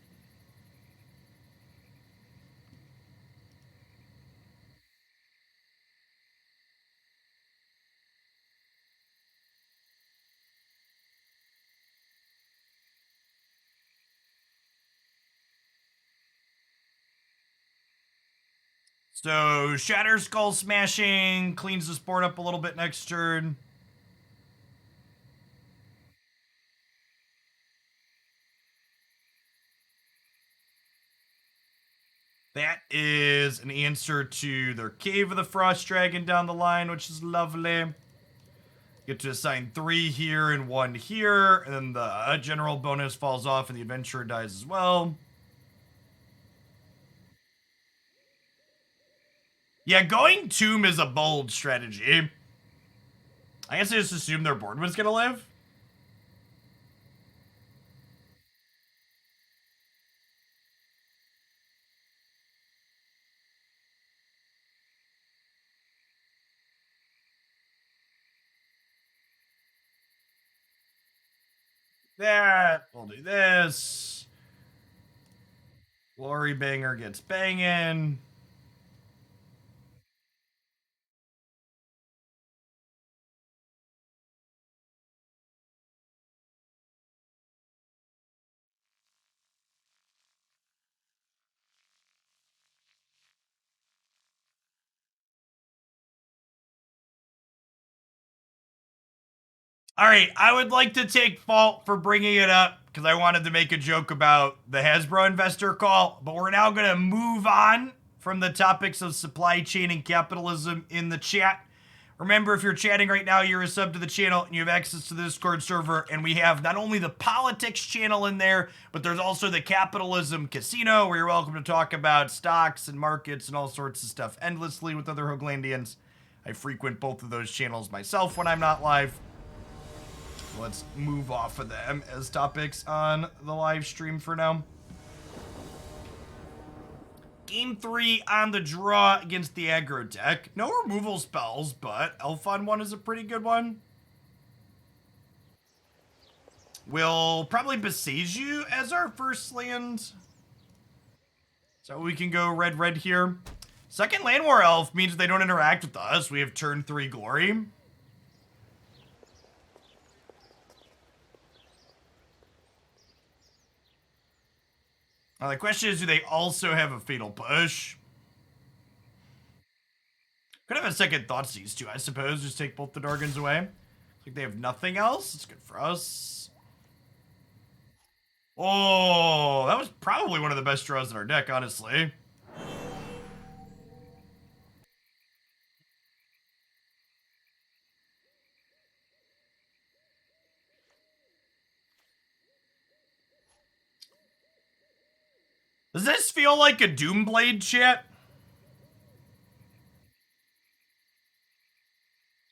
So, Shatterskull Smashing cleans this board up a little bit next turn. That is an answer to their Cave of the Frost Dragon down the line, which is lovely. Get to assign 3 here and 1 here, and then the general bonus falls off and the adventurer dies as well. Yeah, going Tomb is a bold strategy. I guess I just assumed their board was gonna live. That. We'll do this. Glorybringer gets banging. All right, I would like to take fault for bringing it up because I wanted to make a joke about the Hasbro investor call, but we're now going to move on from the topics of supply chain and capitalism in the chat. Remember, if you're chatting right now, you're a sub to the channel and you have access to the Discord server, and we have not only the politics channel in there, but there's also the capitalism casino where you're welcome to talk about stocks and markets and all sorts of stuff endlessly with other Hoaglandians. I frequent both of those channels myself when I'm not live. Let's move off of them as topics on the live stream for now. Game 3 on the draw against the aggro deck. No removal spells, but Elf on 1 is a pretty good one. We'll probably Boseiju as our first land. So we can go red here. Second Llanowar Elf means they don't interact with us. We have turn 3 Glory. Now the question is, do they also have a Fatal Push? Could have a second Thoughtseize too, I suppose. Just take both the Dargans away. Looks like they have nothing else. It's good for us. Oh, that was probably one of the best draws in our deck, honestly. Does this feel like a Doomblade, chat?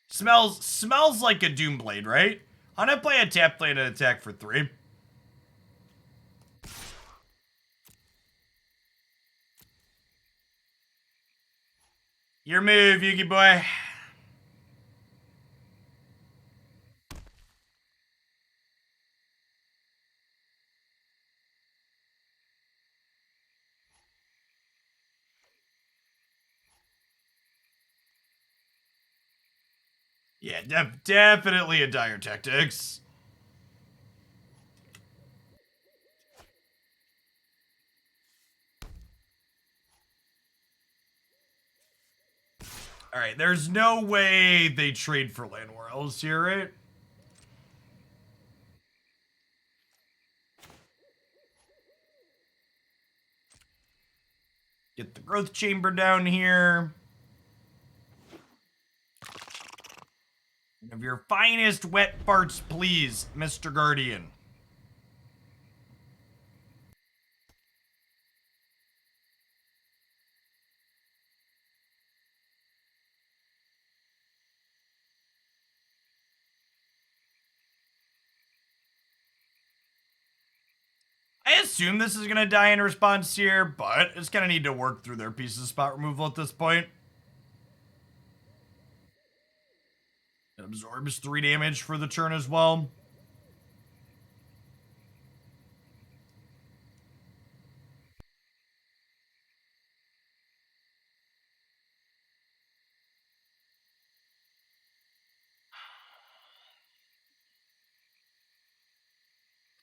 Smells like a Doomblade, right? I'm gonna play a tap land and attack for 3. Your move, Yugi boy. Yeah, definitely a dire tactics. All right, there's no way they trade for Llanowar Elves here, right? Get the growth chamber down here. Of your finest wet farts, please, Mr. Guardian. I assume this is going to die in response here, but it's going to need to work through their pieces of spot removal at this point. It absorbs 3 damage for the turn as well.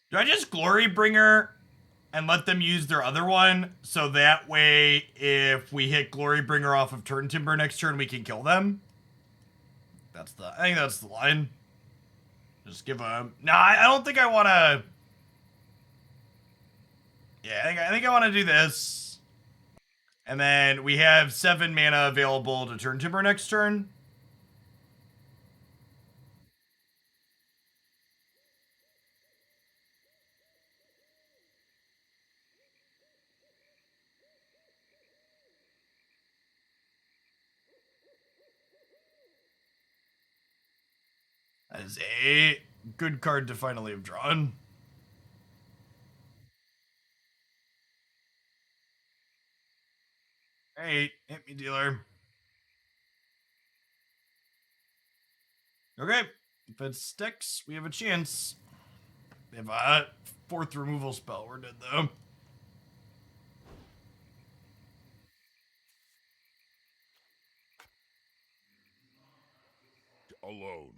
Do I just Glorybringer and let them use their other one, so that way if we hit Glorybringer off of Turntimber next turn, we can kill them? I think that's the line. Just give them. Nah, I don't think I want to. Yeah, I think I want to do this. And then we have 7 mana available to Turntimber next turn. That is a good card to finally have drawn. Hey, hit me, dealer. Okay, if it sticks, we have a chance. They have a 4th removal spell. We're dead, though. Alone.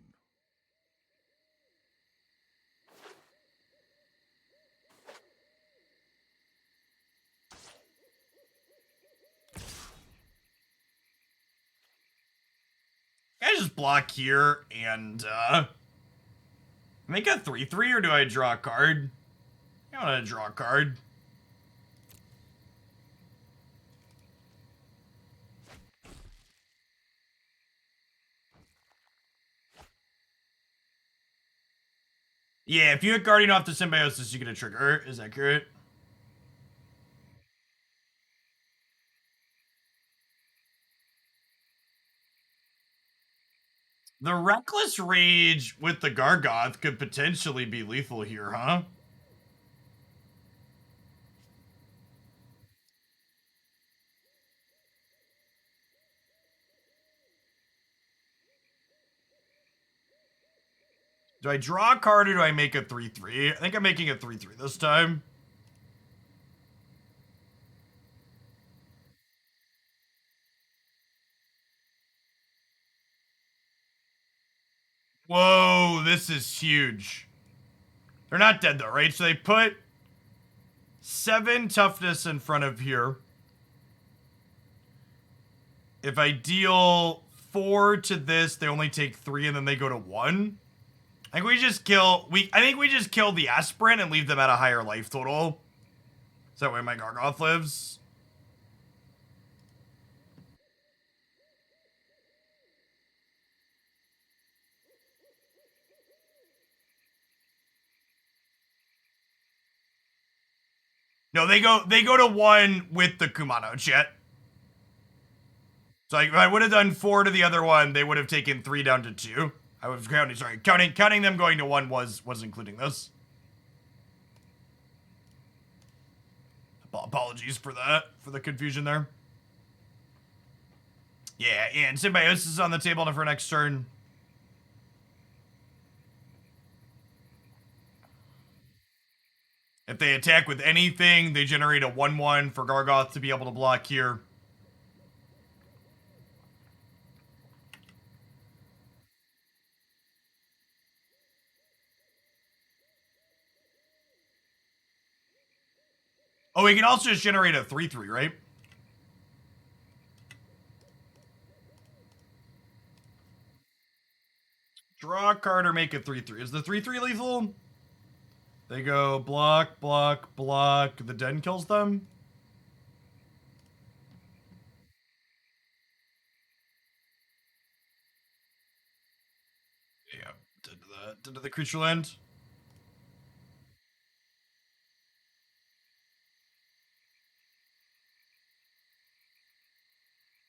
Can I just block here and make a 3/3, or do I draw a card? I want to draw a card. Yeah, if you hit Guardian off the Symbiosis, you get a trigger. Is that accurate? The Reckless Rage with the Gargaroth could potentially be lethal here, huh? Do I draw a card or do I make a 3/3? I think I'm making a 3/3 this time. Whoa, this is huge. They're not dead though, right? So they put 7 toughness in front of here. If I deal 4 to this, they only take 3 and then they go to 1. I think we just kill the aspirant and leave them at a higher life total. Is that where my Gargaroth lives? No, they go to 1 with the Kumano, chat. So if I would have done 4 to the other one, they would have taken 3 down to 2. I was counting them going to 1 was including this. Apologies for that, for the confusion there. Yeah, and Symbiosis is on the table for next turn. If they attack with anything, they generate a 1/1 for Gargaroth to be able to block here. Oh, we can also just generate a 3/3, right? Draw a card or make a 3/3. Is the 3/3 lethal? They go block, block, block. The den kills them. Yeah, did the creature land?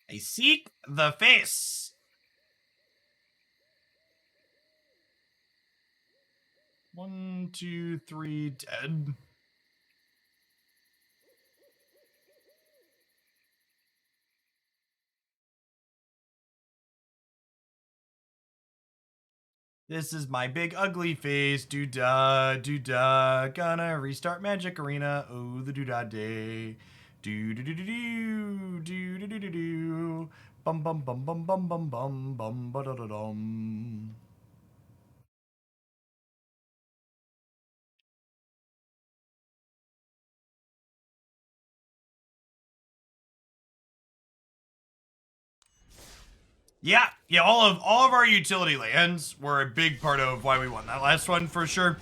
I seek the face. One, two, three, dead. This is my big ugly face. Doo-da, doo-da. Gonna restart Magic Arena. Oh, the doo-da day. Do-do-do-do-do. Do-do-do-do-do. Bum bum bum bum bum bum bum bum ba-da-da-dum. Yeah, all of our utility lands were a big part of why we won that last one for sure.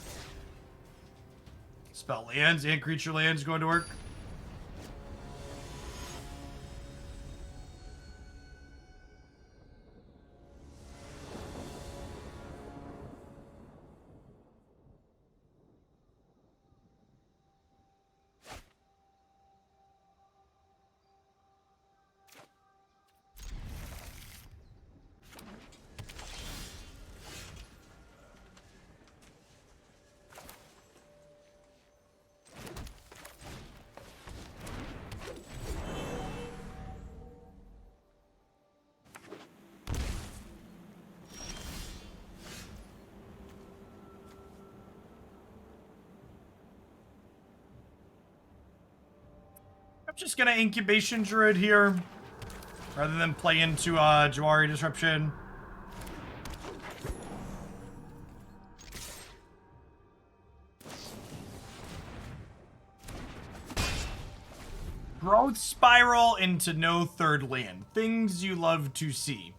Spell lands and creature lands going to work. I'm just gonna Incubation Druid here, rather than play into Jawari Disruption. Growth Spiral into no third land. Things you love to see.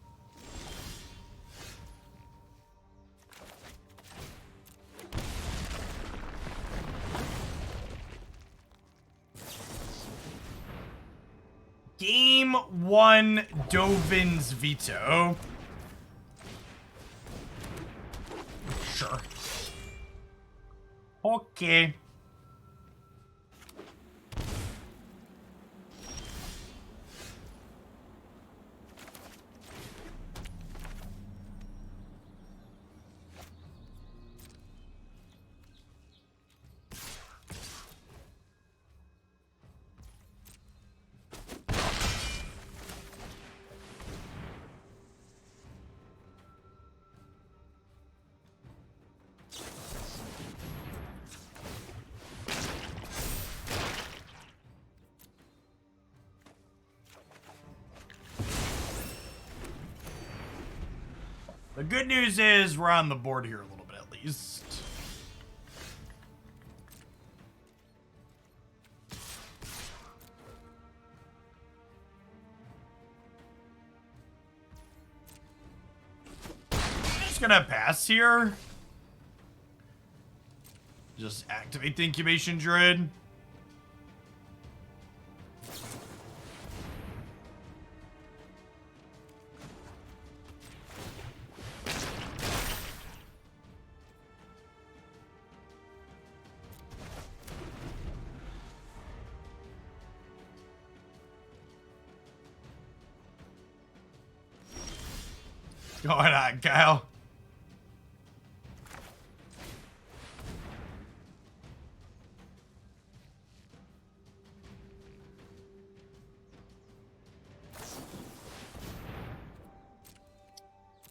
Game 1, Dovin's Veto. Sure. Okay. The good news is we're on the board here a little bit at least. I'm just gonna pass here. Just activate the Incubation Druid. What's going on, Kyle?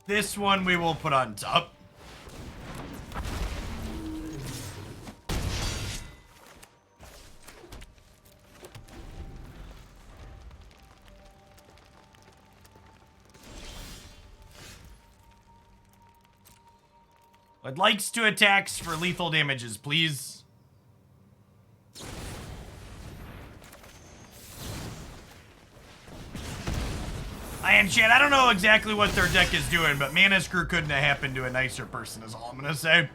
This one we will put on top. I'd likes to attacks for lethal damages, please. And Chad, I don't know exactly what their deck is doing, but Mana Screw couldn't have happened to a nicer person is all I'm gonna say.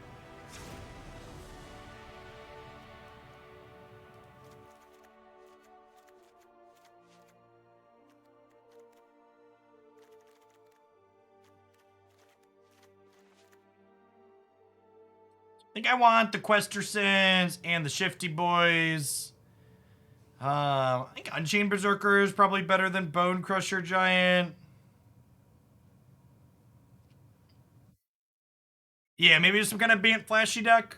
I think I want the Questersons and the Shifty Boys. I think Unchained Berserker is probably better than Bonecrusher Giant. Yeah, maybe just some kind of Bant Flashy deck.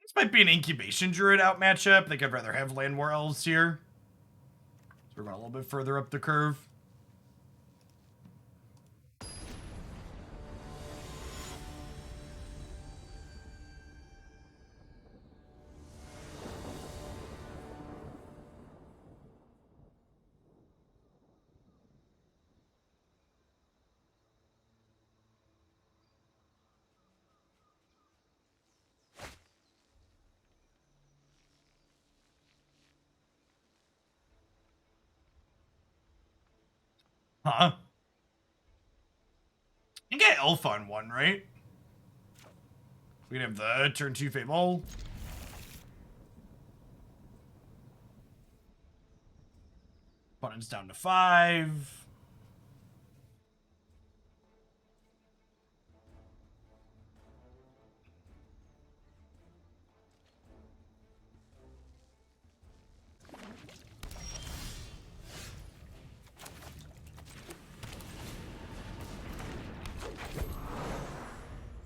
This might be an Incubation Druid out matchup. I think I'd rather have Llanowar Elves here. So we're going a little bit further up the curve. Huh? You get Elf on one, right? We can have the turn 2 Fable. Opponent's down to 5.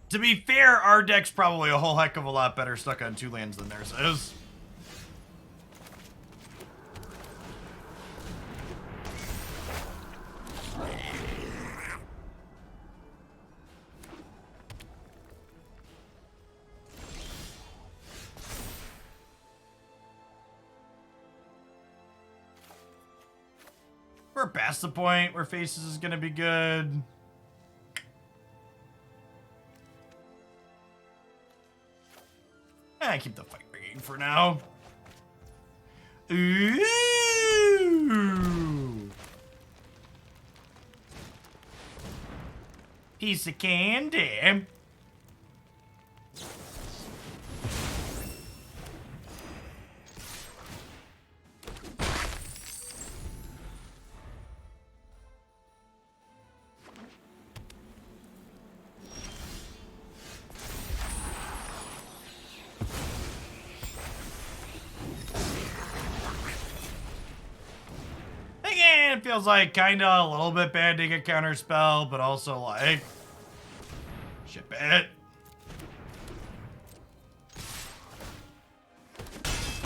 To be fair, our deck's probably a whole heck of a lot better stuck on 2 lands than theirs is. We're past the point where Faces is going to be good. I keep the fight rigging for now. Ooh. Piece of candy. Again, it feels like kinda a little bit bad to get counter spell, but also like ship it.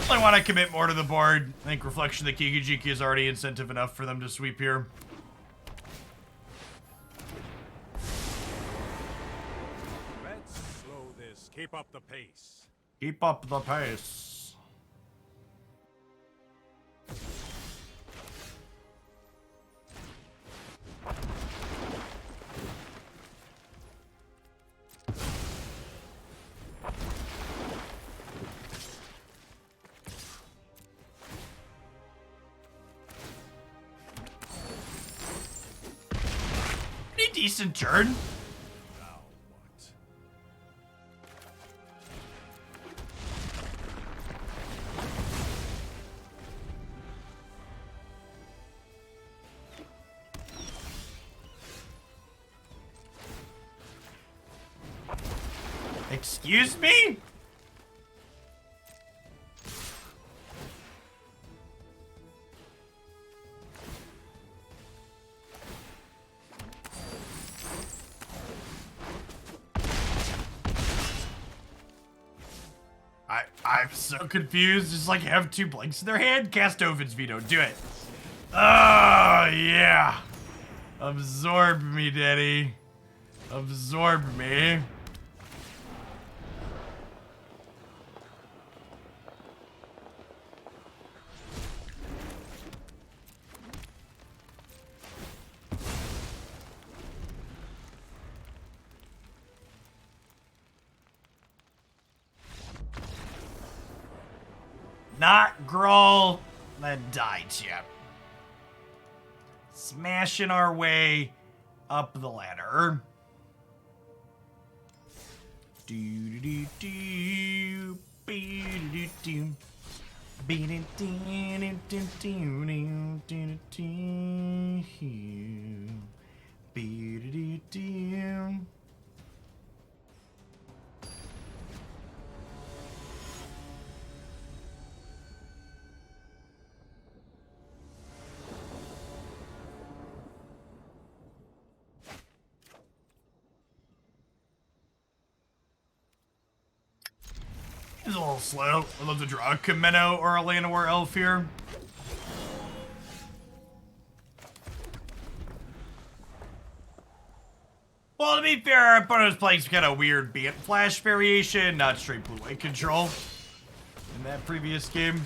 I want to commit more to the board. I think Reflection of the Kikijiki is already incentive enough for them to sweep here. Let's slow this. Keep up the pace. Keep up the pace. Pretty decent turn. Now what? Excuse me? I'm so confused. Just like have 2 blanks in their hand. Cast Ovid's Veto. Do it. Oh, yeah. Absorb me, Daddy. Absorb me. Not Gruul. Then die, chip. Smashing our way up the ladder. He's a little slow. I'd love to draw a Kumano or a Llanowar Elf here. Well, to be fair, our opponent was playing some kind of weird Bant Flash variation, not straight blue-white control in that previous game.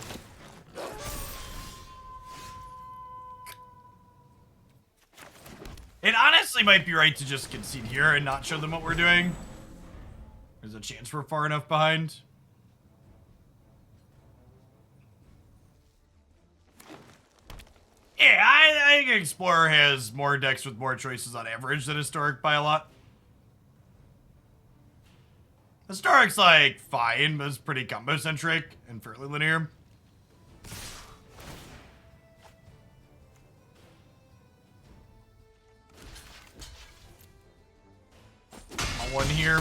It honestly might be right to just concede here and not show them what we're doing. There's a chance we're far enough behind. Yeah, I think Explorer has more decks with more choices on average than Historic by a lot. Historic's like fine, but it's pretty combo-centric and fairly linear. One here.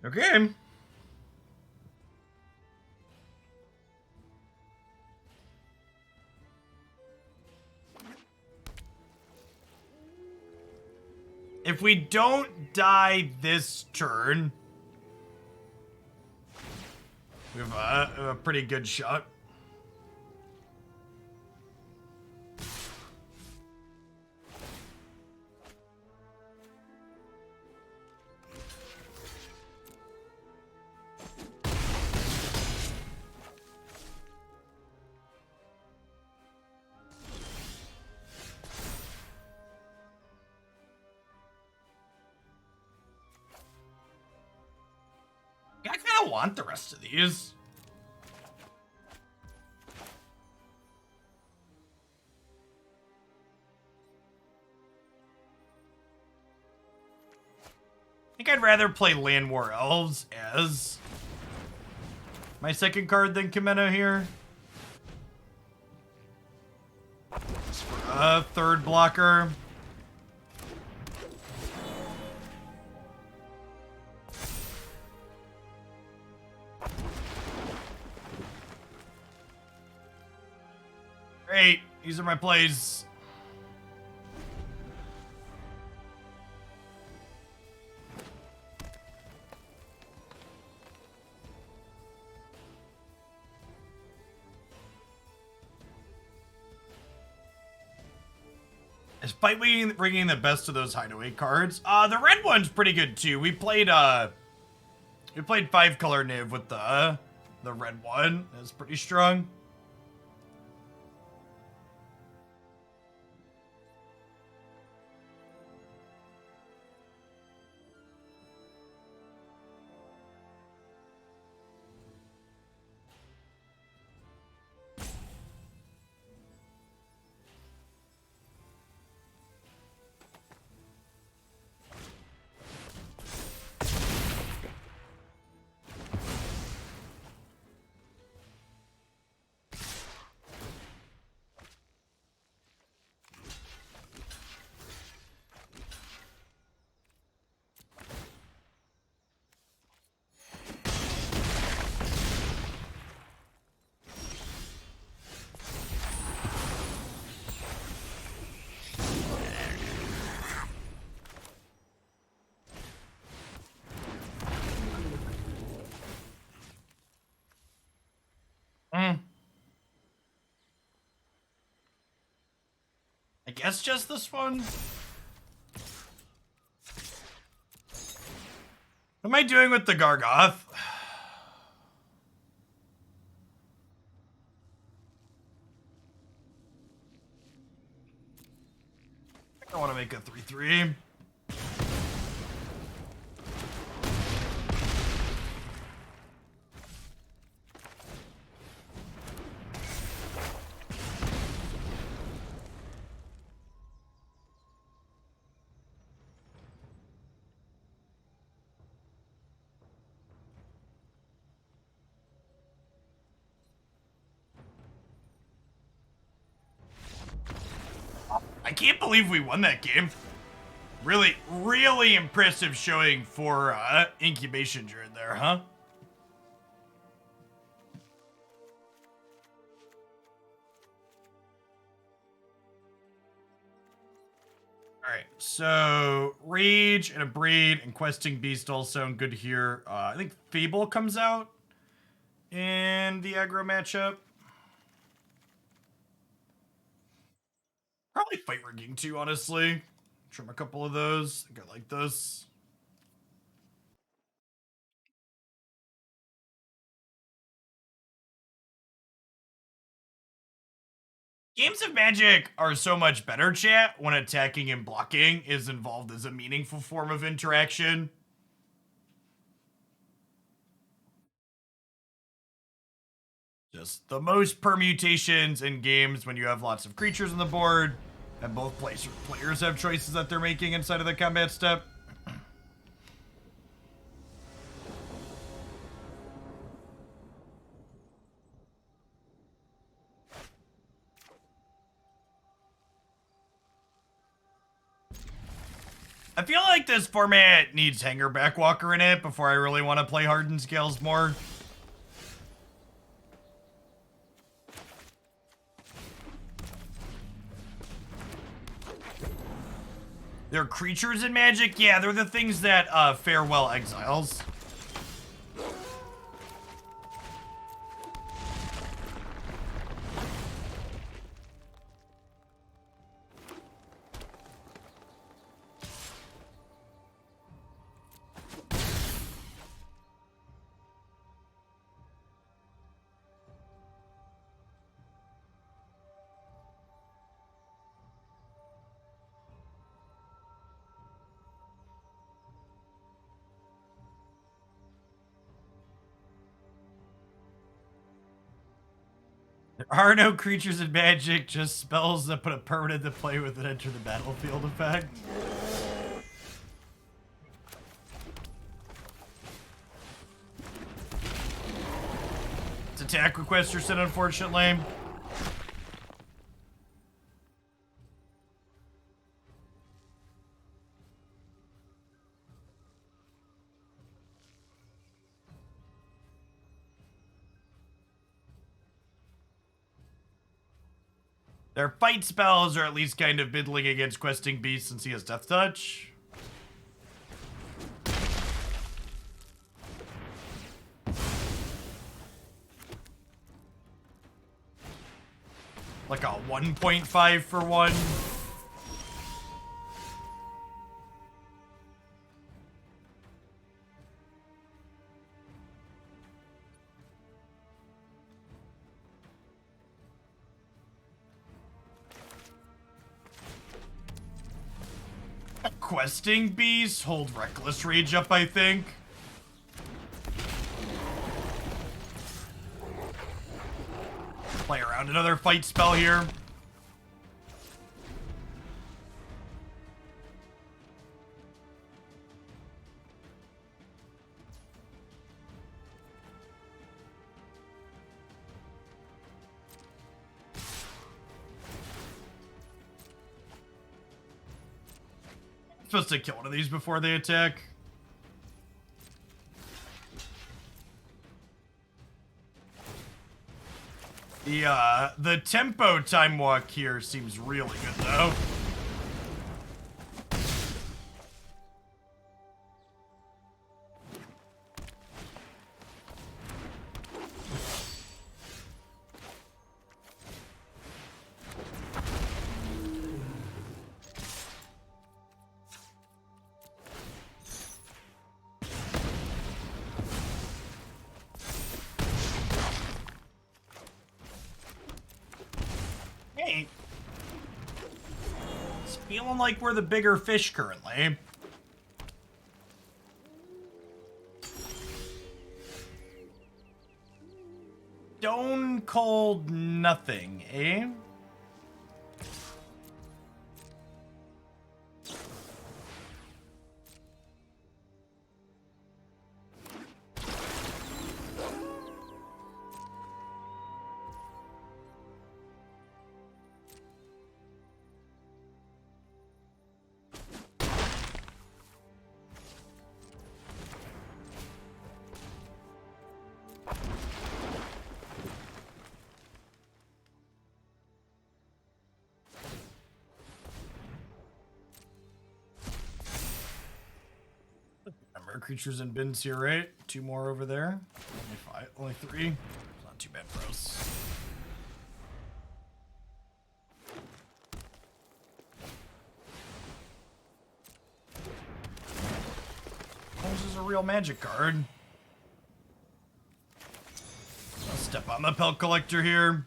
Okay. If we don't die this turn, we have a pretty good shot. I kind of want the rest of these. I think I'd rather play Llanowar Elves as my second card than Kumano here. Just for a third blocker. Great, these are my plays. Despite bringing the best of those hideaway cards, the red one's pretty good too. We played 5-color Niv with the red one. That's pretty strong. guess just this one. What am I doing with the Gargaroth? I want to make a 3/3. I can't believe we won that game. Really, really impressive showing for Incubation Druid there, huh? Alright, so Rage and Abrade and Questing Beast all sound good here. I think Fable comes out in the aggro matchup. Probably Fight Rigging too, honestly. Trim a couple of those. I think I like this. Games of Magic are so much better, chat, when attacking and blocking is involved as a meaningful form of interaction. Just the most permutations in games when you have lots of creatures on the board, and both players have choices that they're making inside of the combat step. I feel like this format needs Hanger Backwalker in it before I really want to play Hardened Scales more. They're creatures in Magic? Yeah, they're the things that Farewell exiles. There are no creatures in Magic, just spells that put a permanent to play with and enter the battlefield effect. It's attack request are sent, unfortunately. Their fight spells are at least kind of middling against Questing Beast since he has Death Touch. Like a 1.5 for 1. Questing Beast hold Reckless Rage up, I think. Play around another fight spell here. Supposed to kill one of these before they attack. The tempo time walk here seems really good though. feeling like we're the bigger fish currently. Stone cold nothing, eh? Creatures and bins here, right? 2 more over there. Only 3. Not too bad for us. Oh, this is a real magic card. I'll step on the Pelt Collector here.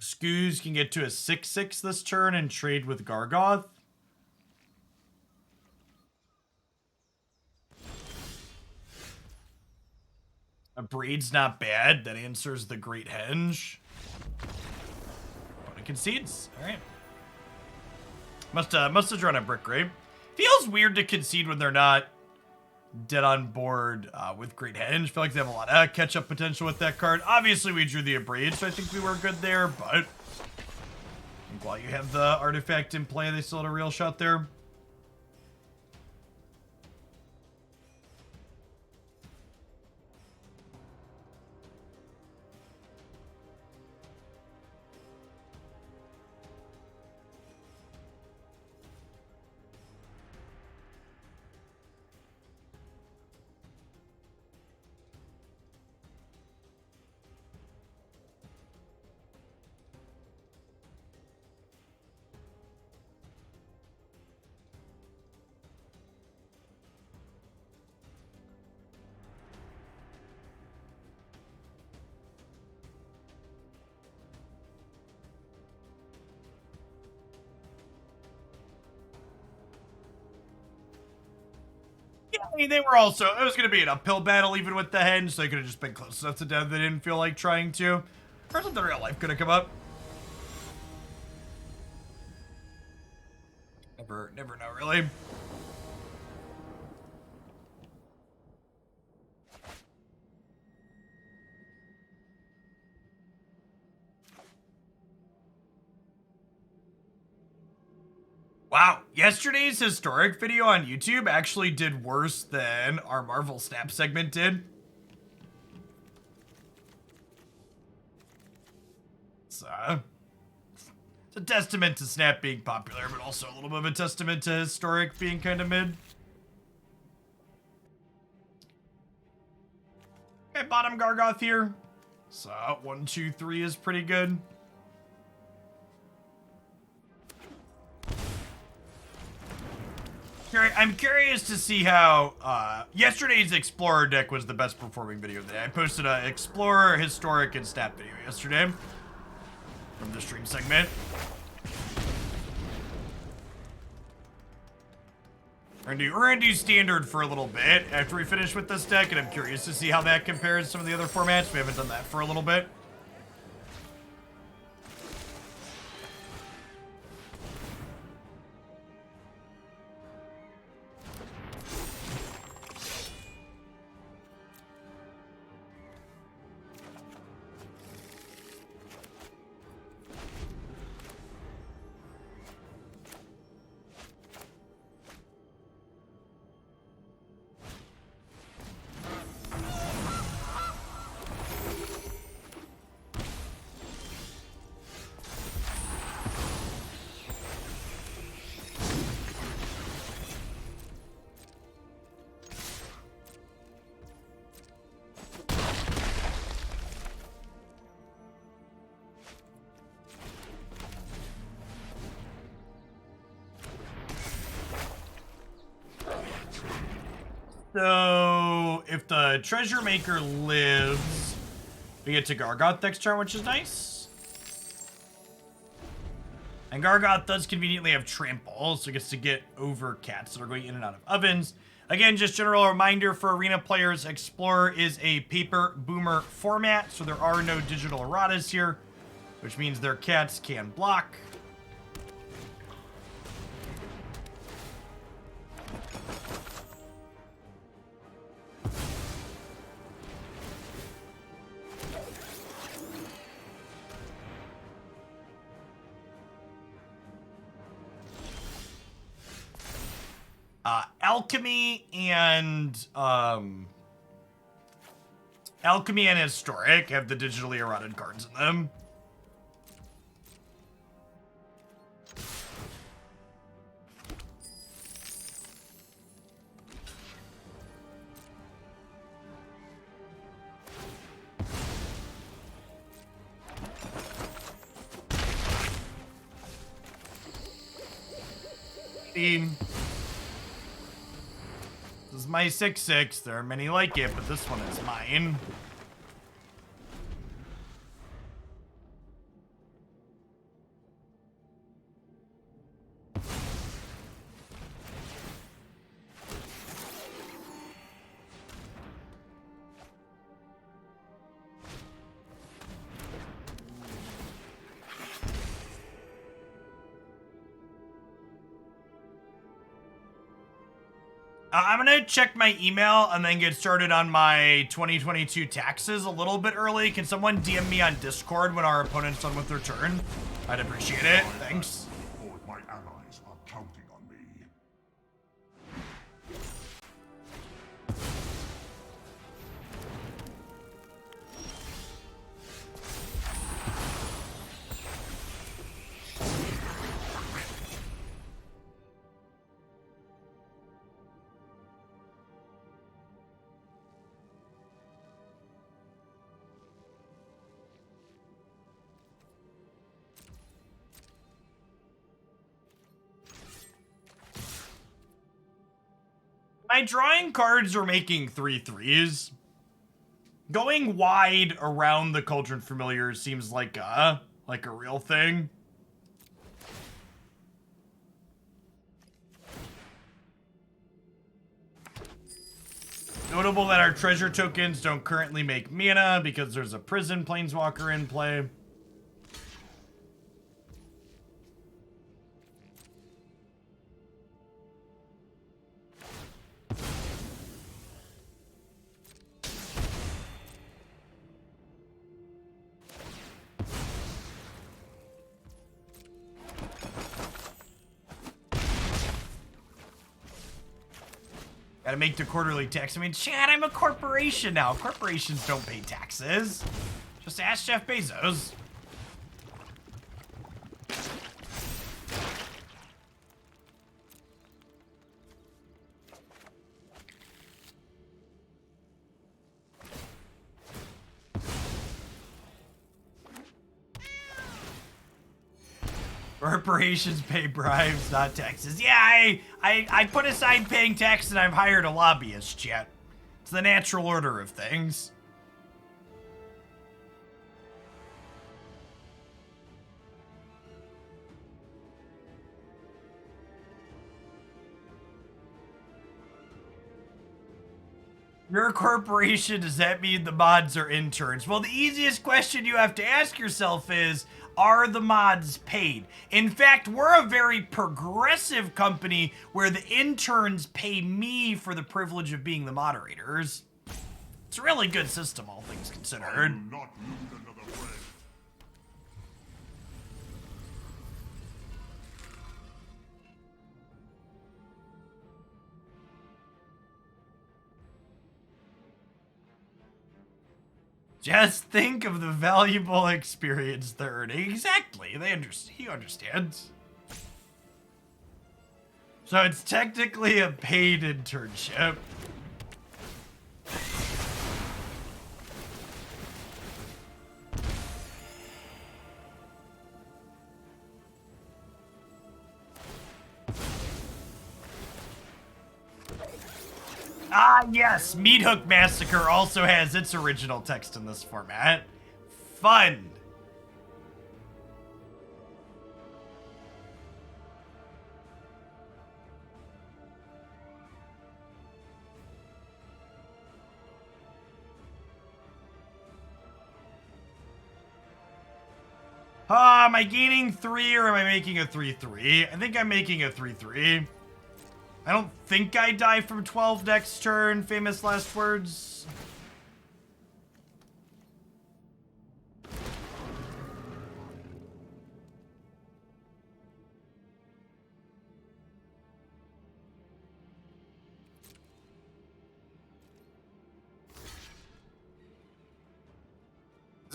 Scoos can get to a 6/6 this turn and trade with Gargaroth. Abrade's not bad. That answers the Great Henge. Opponent concedes. Alright. Must have drawn a Brick Grave. Feels weird to concede when they're not dead on board with Great Henge. Feel like they have a lot of catch-up potential with that card. Obviously, we drew the Abrade, so I think we were good there, but I think while you have the artifact in play, they still had a real shot there. I mean, they were also, it was going to be an uphill battle even with the Henge, so they could have just been close enough to death they didn't feel like trying to. Or something real life could have come up. Never know, really. Wow, yesterday's historic video on YouTube actually did worse than our Marvel Snap segment did. So, it's a testament to Snap being popular, but also a little bit of a testament to historic being kind of mid. Okay, bottom Gargaroth here. So, 1, 2, 3 is pretty good. I'm curious to see how yesterday's Explorer deck was the best performing video of the day. I posted an Explorer, Historic, and Stat video yesterday from the stream segment. We're gonna do Standard for a little bit after we finish with this deck, and I'm curious to see how that compares to some of the other formats. We haven't done that for a little bit. So if the treasure maker lives, we get to Gargaroth next turn, which is nice. And Gargaroth does conveniently have trample, so it gets to get over cats that are going in and out of ovens. Again, just general reminder for arena players, Explorer is a paper boomer format, so there are no digital erratas here, which means their cats can block. Alchemy and Historic have the digitally eroded cards in them. This is my 6/6. There are many like it, but this one is mine. I'm gonna check my email and then get started on my 2022 taxes a little bit early. Can someone DM me on Discord when our opponent's done with their turn? I'd appreciate it. Thanks. My allies are counting on me. My drawing cards are making 3/3s. Going wide around the Cauldron Familiars seems like a real thing. Notable that our treasure tokens don't currently make mana because there's a prison planeswalker in play. Gotta make the quarterly tax. I mean, Chad, I'm a corporation now. Corporations don't pay taxes. Just ask Jeff Bezos. Corporations pay bribes, not taxes. Yeah, I put aside paying taxes and I've hired a lobbyist, chat. It's the natural order of things. You're a corporation, does that mean the mods are interns? Well, the easiest question you have to ask yourself is, are the mods paid? In fact, we're a very progressive company where the interns pay me for the privilege of being the moderators. It's a really good system, all things considered. I will not lose another friend. Just think of the valuable experience they're earning. Exactly, they understand. He understands. So it's technically a paid internship. Ah, yes, Meat Hook Massacre also has its original text in this format. Fun. Am I gaining 3 or am I making a 3-3? I think I'm making a 3-3. I don't think I die from 12 next turn, famous last words.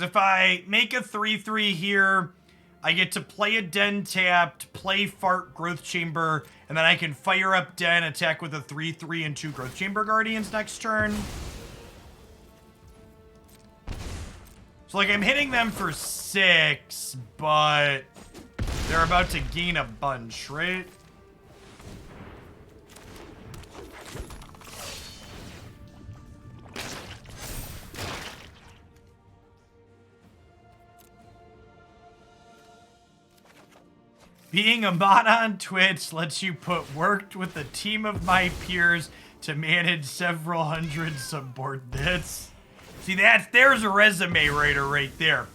If I make a 3-3 here, I get to play a Den tapped, play Fart Growth Chamber, and then I can fire up Den, attack with a 3-3 and 2 Growth Chamber Guardians next turn. So, like, I'm hitting them for 6, but they're about to gain a bunch, right? Being a mod on Twitch lets you put worked with a team of my peers to manage several hundred subordinates. See, there's a resume writer right there.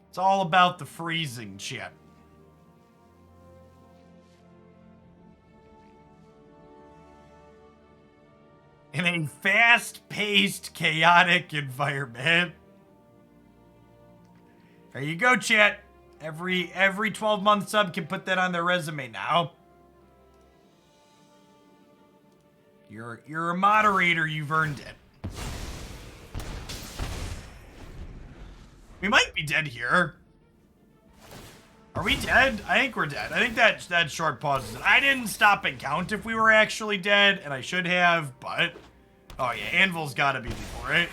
It's all about the freezing, chat. In a fast-paced, chaotic environment. There you go, chat. Every 12-month sub can put that on their resume now. You're a moderator, you've earned it. We might be dead here. Are we dead? I think we're dead. I think that short pauses it. I didn't stop and count if we were actually dead, and I should have, but... Oh yeah, Anvil's gotta be before it.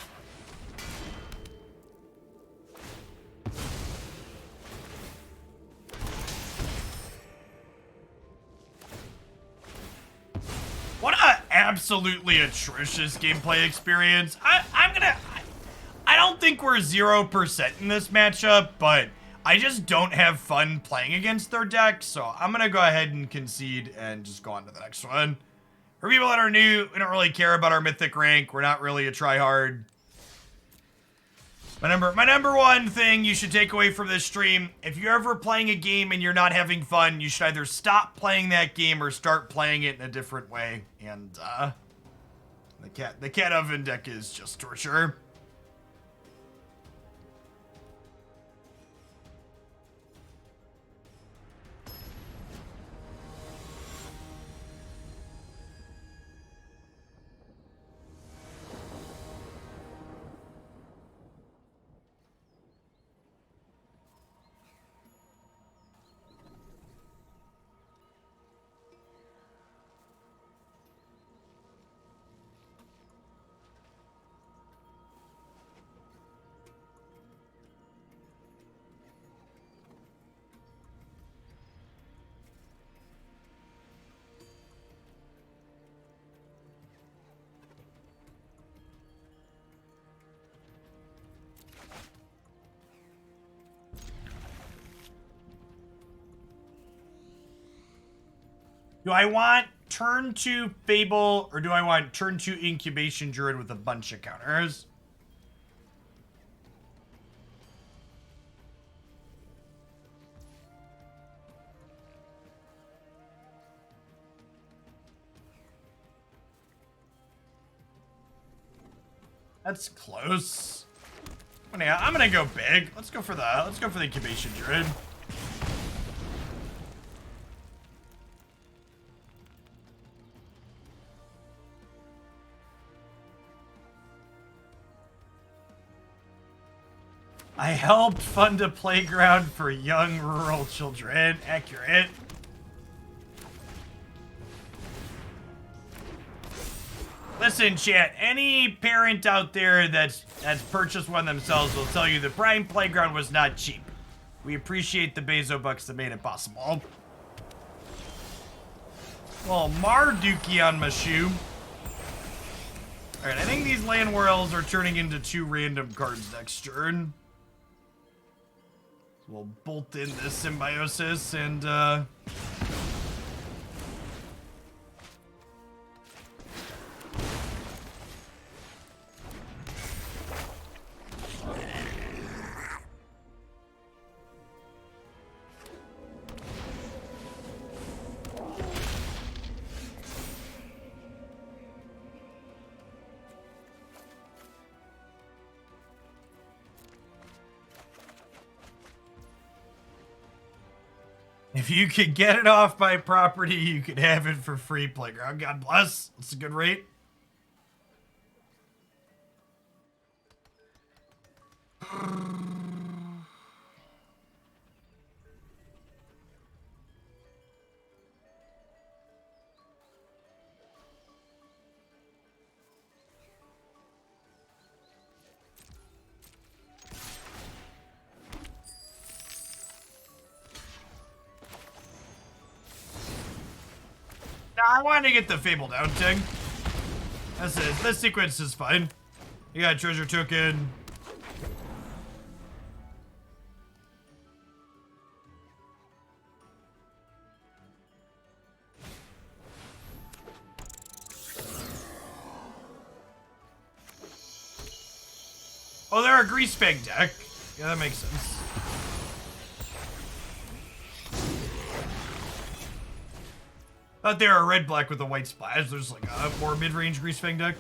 What a absolutely atrocious gameplay experience. I don't think we're 0% in this matchup, but I just don't have fun playing against their deck, so I'm gonna go ahead and concede and just go on to the next one. For people that are new, we don't really care about our mythic rank. We're not really a tryhard. My number one thing you should take away from this stream, if you're ever playing a game and you're not having fun, you should either stop playing that game or start playing it in a different way. And, the cat oven deck is just torture. Do I want turn 2 Fable, or do I want turn 2 Incubation Druid with a bunch of counters? That's close. I'm gonna go big. Let's go for the Incubation Druid. I helped fund a playground for young rural children. Accurate. Listen, chat, any parent out there that's purchased one themselves will tell you the Prime Playground was not cheap. We appreciate the Bezo bucks that made it possible. Well, Marduki on my shoe. Alright, I think these Llanowar Elves are turning into 2 random cards next turn. So we'll bolt in this Symbiosis and, if you could get it off my property, you could have it for free, Playground. God bless. That's a good rate. I wanted to get the Fable down, Ting. That's it. This sequence is fine. You got a treasure token. Oh, they're a Greasefang deck. Yeah, that makes sense. Thought they were a red-black with a white splash. There's like a more mid-range Greasefang deck.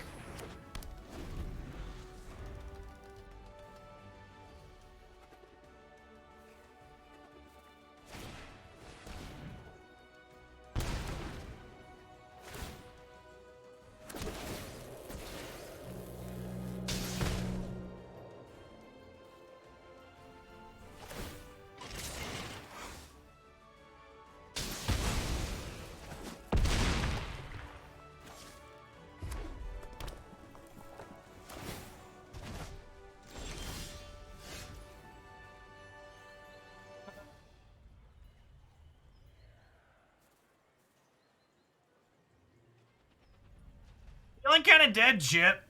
Feeling kind of dead, Chip.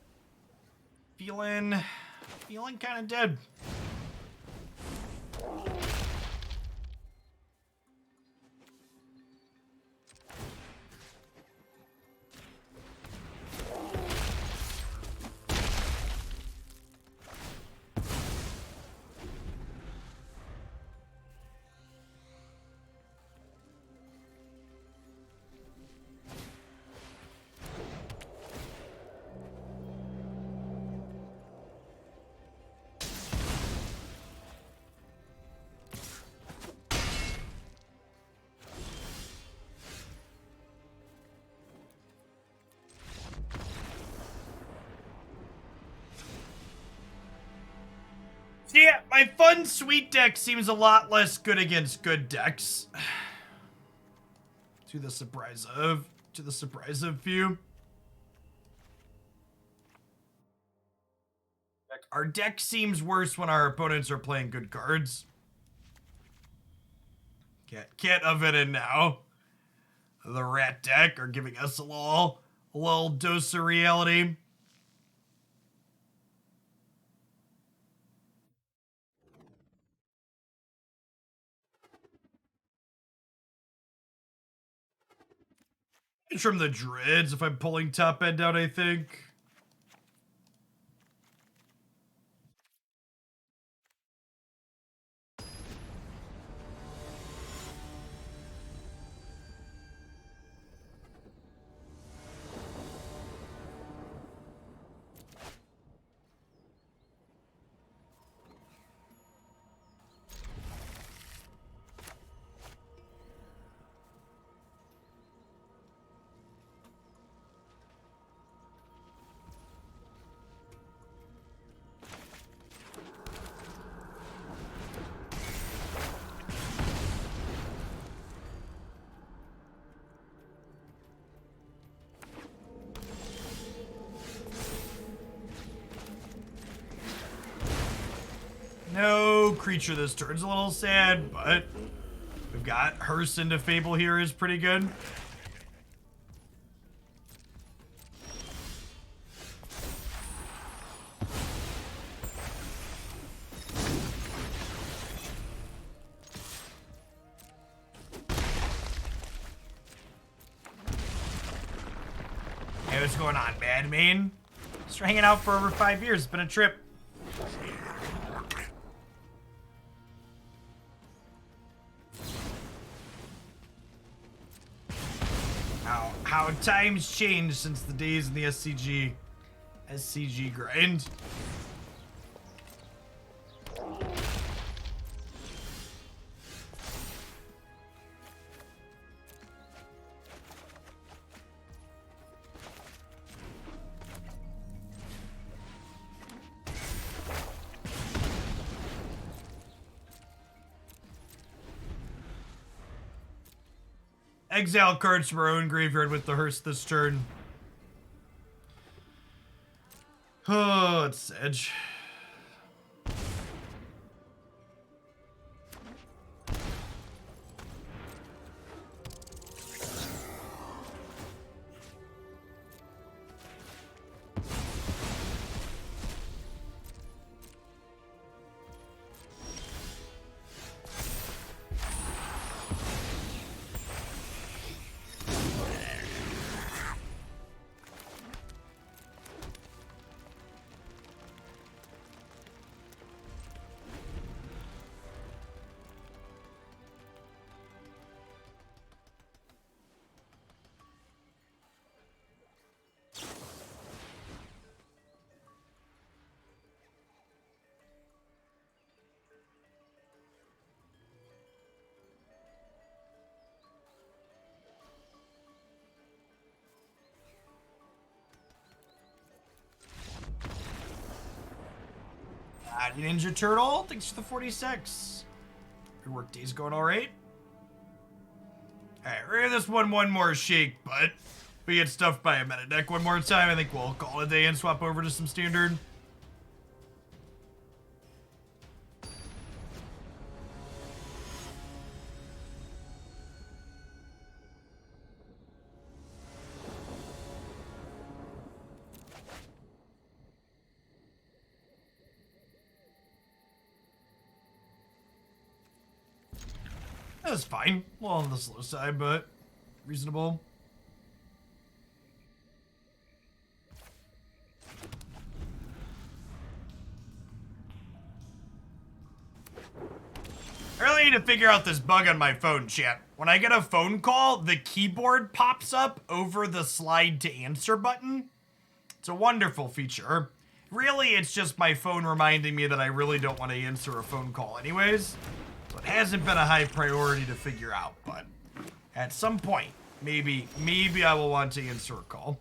Feeling kind of dead. Yeah, my fun sweet deck seems a lot less good against good decks. To the surprise of few. Our deck seems worse when our opponents are playing good cards. Can't of it in now. The rat deck are giving us a little dose of reality. From the Druids if I'm pulling top end out, I think. No creature this turn's a little sad, but we've got Hearse into Fable here is pretty good. what's going on, man? Man, just hanging out for over 5 years. It's been a trip. How times changed since the days in the SCG grind. Exile cards from our own graveyard with the Hearse this turn. Oh, it's Edge. Ninja Turtle, thanks for the 46. Your work day's going all right. All right, we're gonna this one more shake, but we get stuffed by a meta deck one more time. I think we'll call it a day and swap over to some standard. That's fine. Well, on the slow side, but reasonable. I really need to figure out this bug on my phone, chat. When I get a phone call, the keyboard pops up over the slide to answer button. It's a wonderful feature. Really, it's just my phone reminding me that I really don't want to answer a phone call anyways. So it hasn't been a high priority to figure out, but at some point, maybe I will want to answer a call.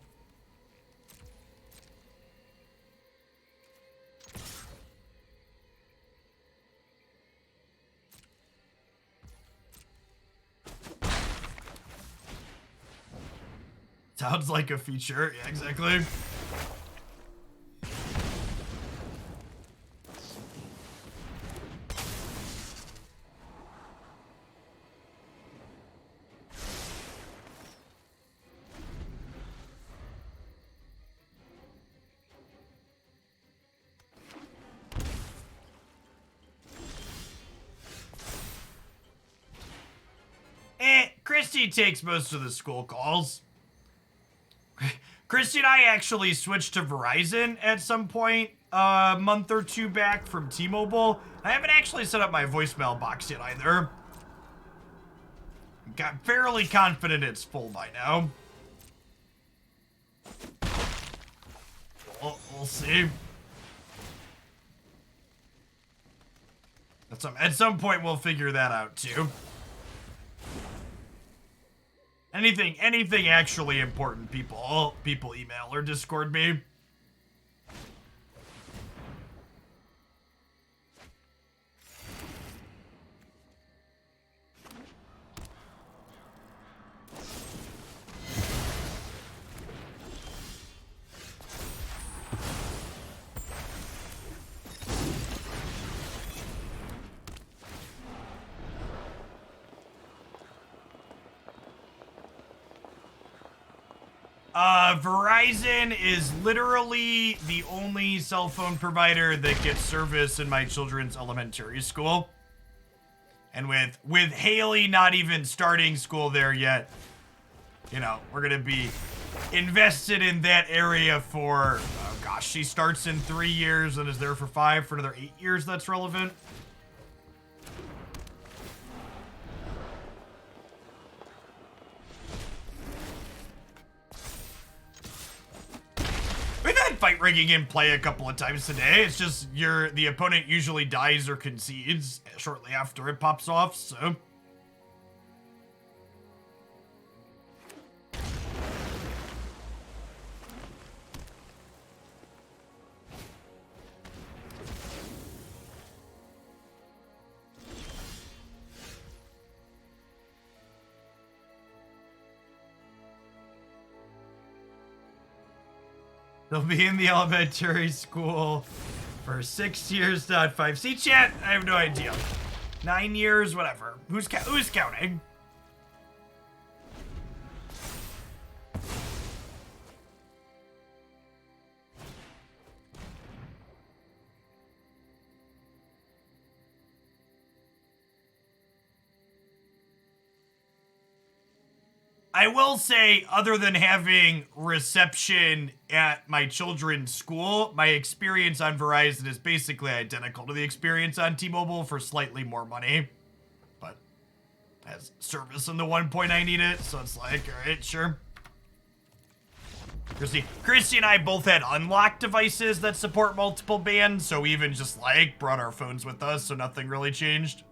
Sounds like a feature. Yeah, exactly. Christy takes most of the school calls. Christy and I actually switched to Verizon at some point a month or two back from T-Mobile. I haven't actually set up my voicemail box yet either. Got fairly confident it's full by now. We'll see. At some point we'll figure that out too. Anything actually important, people email or Discord me. Verizon is literally the only cell phone provider that gets service in my children's elementary school. And with Haley not even starting school there yet, you know, we're gonna be invested in that area for, oh gosh, she starts in 3 years and is there for 5 for another 8 years. That's relevant. We've had fight rigging in play a couple of times today. It's just the opponent usually dies or concedes shortly after it pops off, so. They'll be in the elementary school for 6 years, not 5. See, chat? I have no idea. 9 years, whatever. Who's counting? I will say, other than having reception at my children's school, my experience on Verizon is basically identical to the experience on T-Mobile for slightly more money. But has service in the 1 point I need it, so it's like, alright, sure. Christy and I both had unlocked devices that support multiple bands, so we even just like brought our phones with us, so nothing really changed.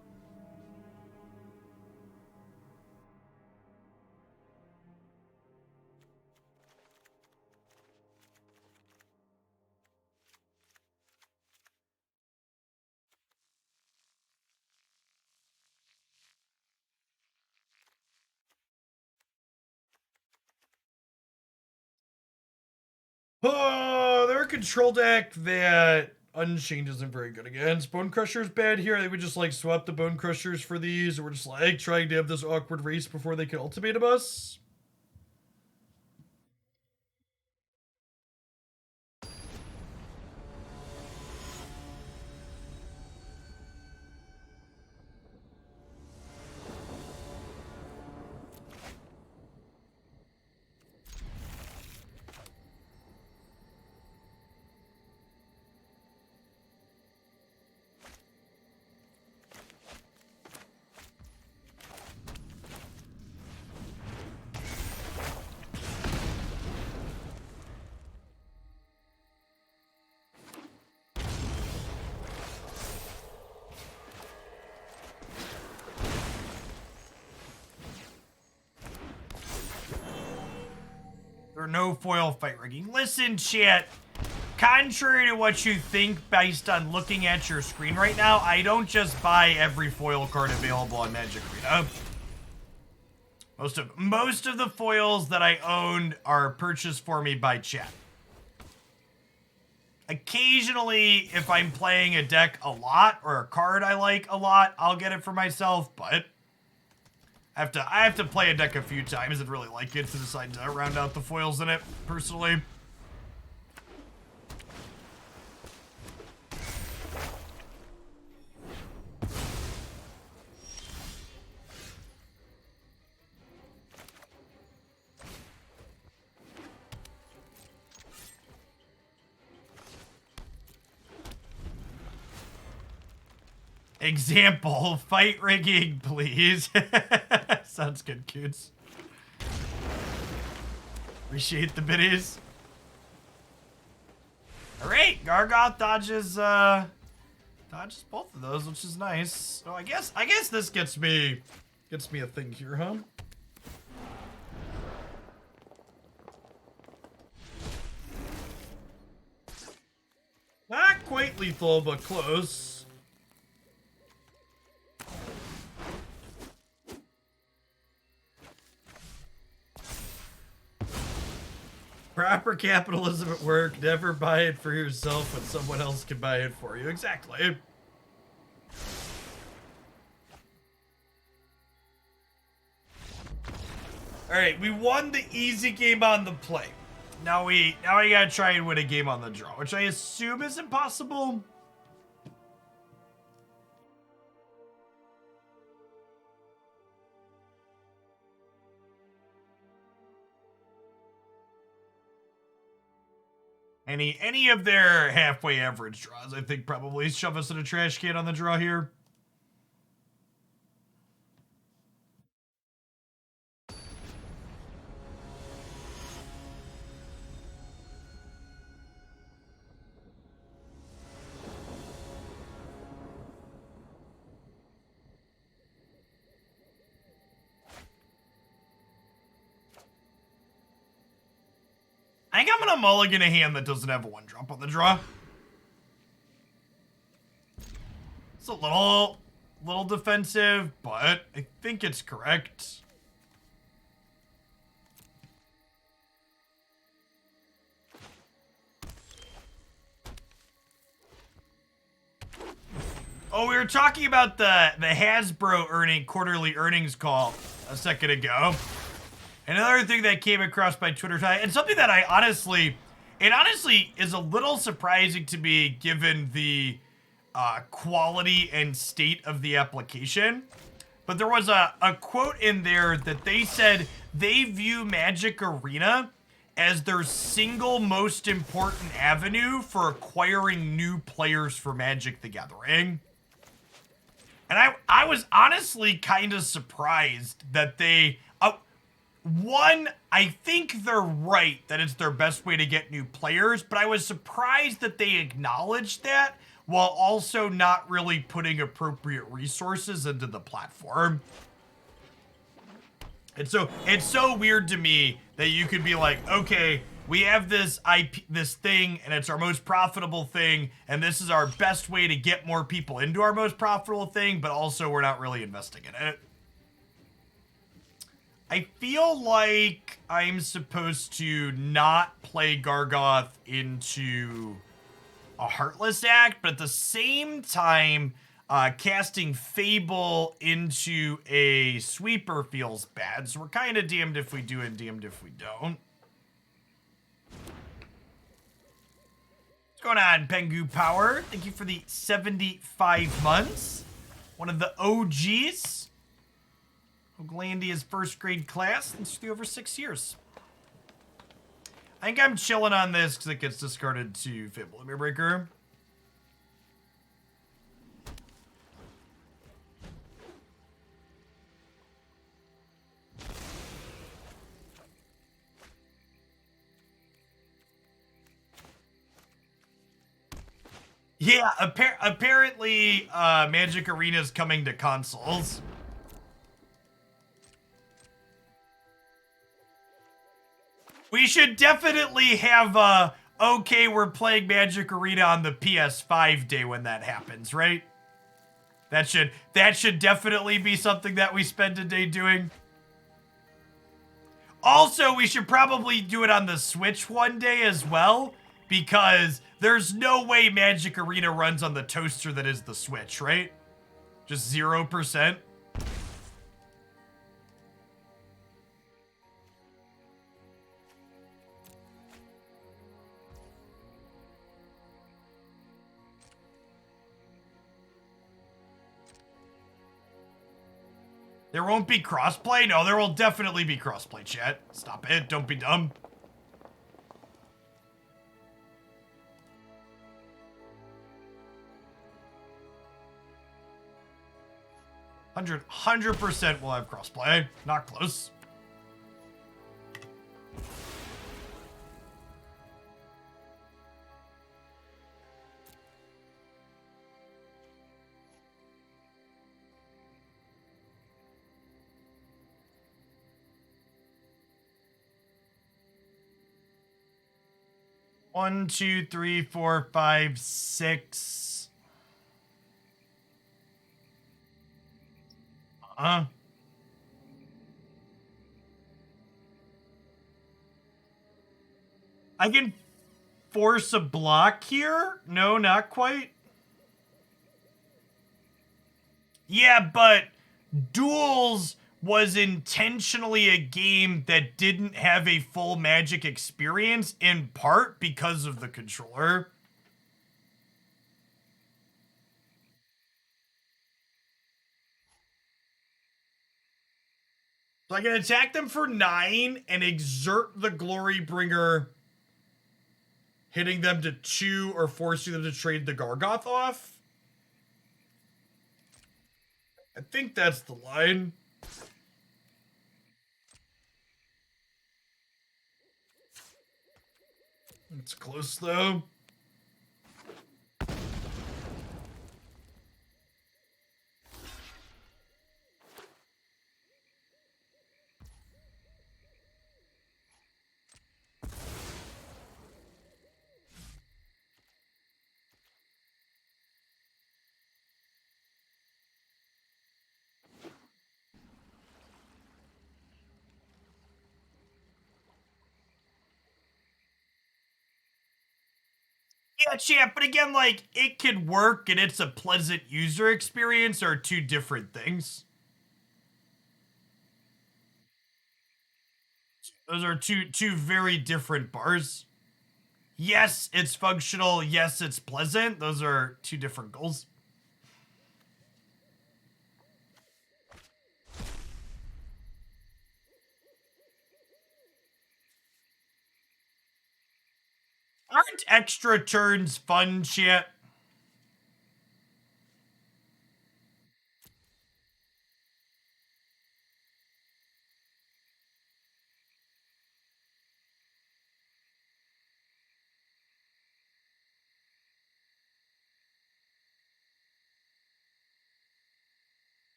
Oh, they're a control deck that Unchained isn't very good against. Bonecrusher's bad here. They would just like swap the Bonecrushers for these, or we're just like trying to have this awkward race before they can ultimatum us. Or no foil fight rigging. Listen, chat. Contrary to what you think based on looking at your screen right now, I don't just buy every foil card available on Magic Arena. Most of the foils that I owned are purchased for me by chat. Occasionally, if I'm playing a deck a lot or a card I like a lot, I'll get it for myself, but I have to play a deck a few times and really like it to decide to round out the foils in it, personally. Example, fight rigging, please. Sounds good, kids. Appreciate the biddies. Alright, Gargaroth dodges both of those, which is nice. So I guess this gets me a thing here, huh? Not quite lethal, but close. Proper capitalism at work. Never buy it for yourself when someone else can buy it for you. Exactly. Alright, we won the easy game on the play. Now we gotta try and win a game on the draw, which I assume is impossible. Any of their halfway average draws, I think probably shove us in a trash can on the draw here. I think I'm gonna mulligan a hand that doesn't have a 1-drop on the draw. It's a little defensive, but I think it's correct. Oh, we were talking about the Hasbro quarterly earnings call a second ago. Another thing that came across my Twitter tonight, and something that it honestly is a little surprising to me given the quality and state of the application. But there was a quote in there that they said they view Magic Arena as their single most important avenue for acquiring new players for Magic the Gathering. And I was honestly kind of surprised that they... One, I think they're right that it's their best way to get new players, but I was surprised that they acknowledged that while also not really putting appropriate resources into the platform. And so it's so weird to me that you could be like, okay, we have this thing, and it's our most profitable thing, and this is our best way to get more people into our most profitable thing, but also we're not really investing in it. I feel like I'm supposed to not play Gargaroth into a Heartless Act, but at the same time, casting Fable into a Sweeper feels bad. So we're kind of damned if we do and damned if we don't. What's going on, Pengu Power? Thank you for the 75 months. One of the OGs. Oglandia's first grade class. Thanks for the over 6 years. I think I'm chilling on this because it gets discarded to Fable Breaker. Yeah, apparently Magic Arena is coming to consoles. We should definitely have okay, we're playing Magic Arena on the PS5 day when that happens, right? That should definitely be something that we spend a day doing. Also, we should probably do it on the Switch one day as well, because there's no way Magic Arena runs on the toaster that is the Switch, right? Just 0%. There won't be crossplay? No, there will definitely be crossplay, chat. Stop it. Don't be dumb. Hundred % will have crossplay. Not close. One, two, three, four, five, six. I can force a block here? No, not quite. Yeah, but Duels was intentionally a game that didn't have a full Magic experience, in part because of the controller. So I can attack them for 9 and exert the Glorybringer hitting them to 2 or forcing them to trade the Gargaroth off. I think that's the line. It's close though. Yeah, champ, but again, like, it could work and it's a pleasant user experience are two different things. Those are two very different bars. Yes, it's functional. Yes, it's pleasant. Those are two different goals. Aren't extra turns fun, shit?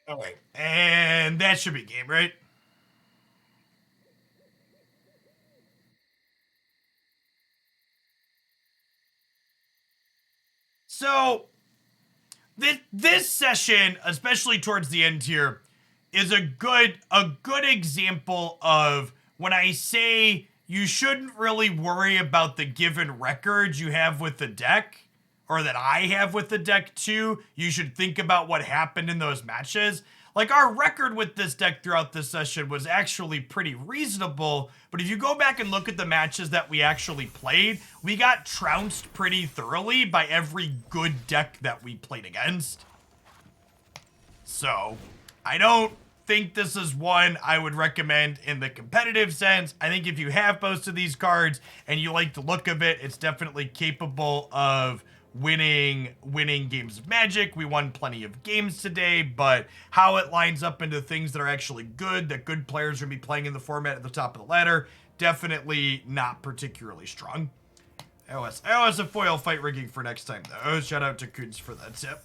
All right, and that should be game, right? So, this session, especially towards the end here, is a good example of when I say you shouldn't really worry about the given records you have with the deck, or that I have with the deck too. You should think about what happened in those matches. Like, our record with this deck throughout this session was actually pretty reasonable, but if you go back and look at the matches that we actually played, we got trounced pretty thoroughly by every good deck that we played against. So, I don't think this is one I would recommend in the competitive sense. I think if you have most of these cards and you like the look of it, it's definitely capable of winning games of Magic. We won plenty of games today, but how it lines up into things that are actually good, that good players are going to be playing in the format at the top of the ladder, definitely not particularly strong. I always have foil fight rigging for next time, though. Shout out to Kuntz for that tip.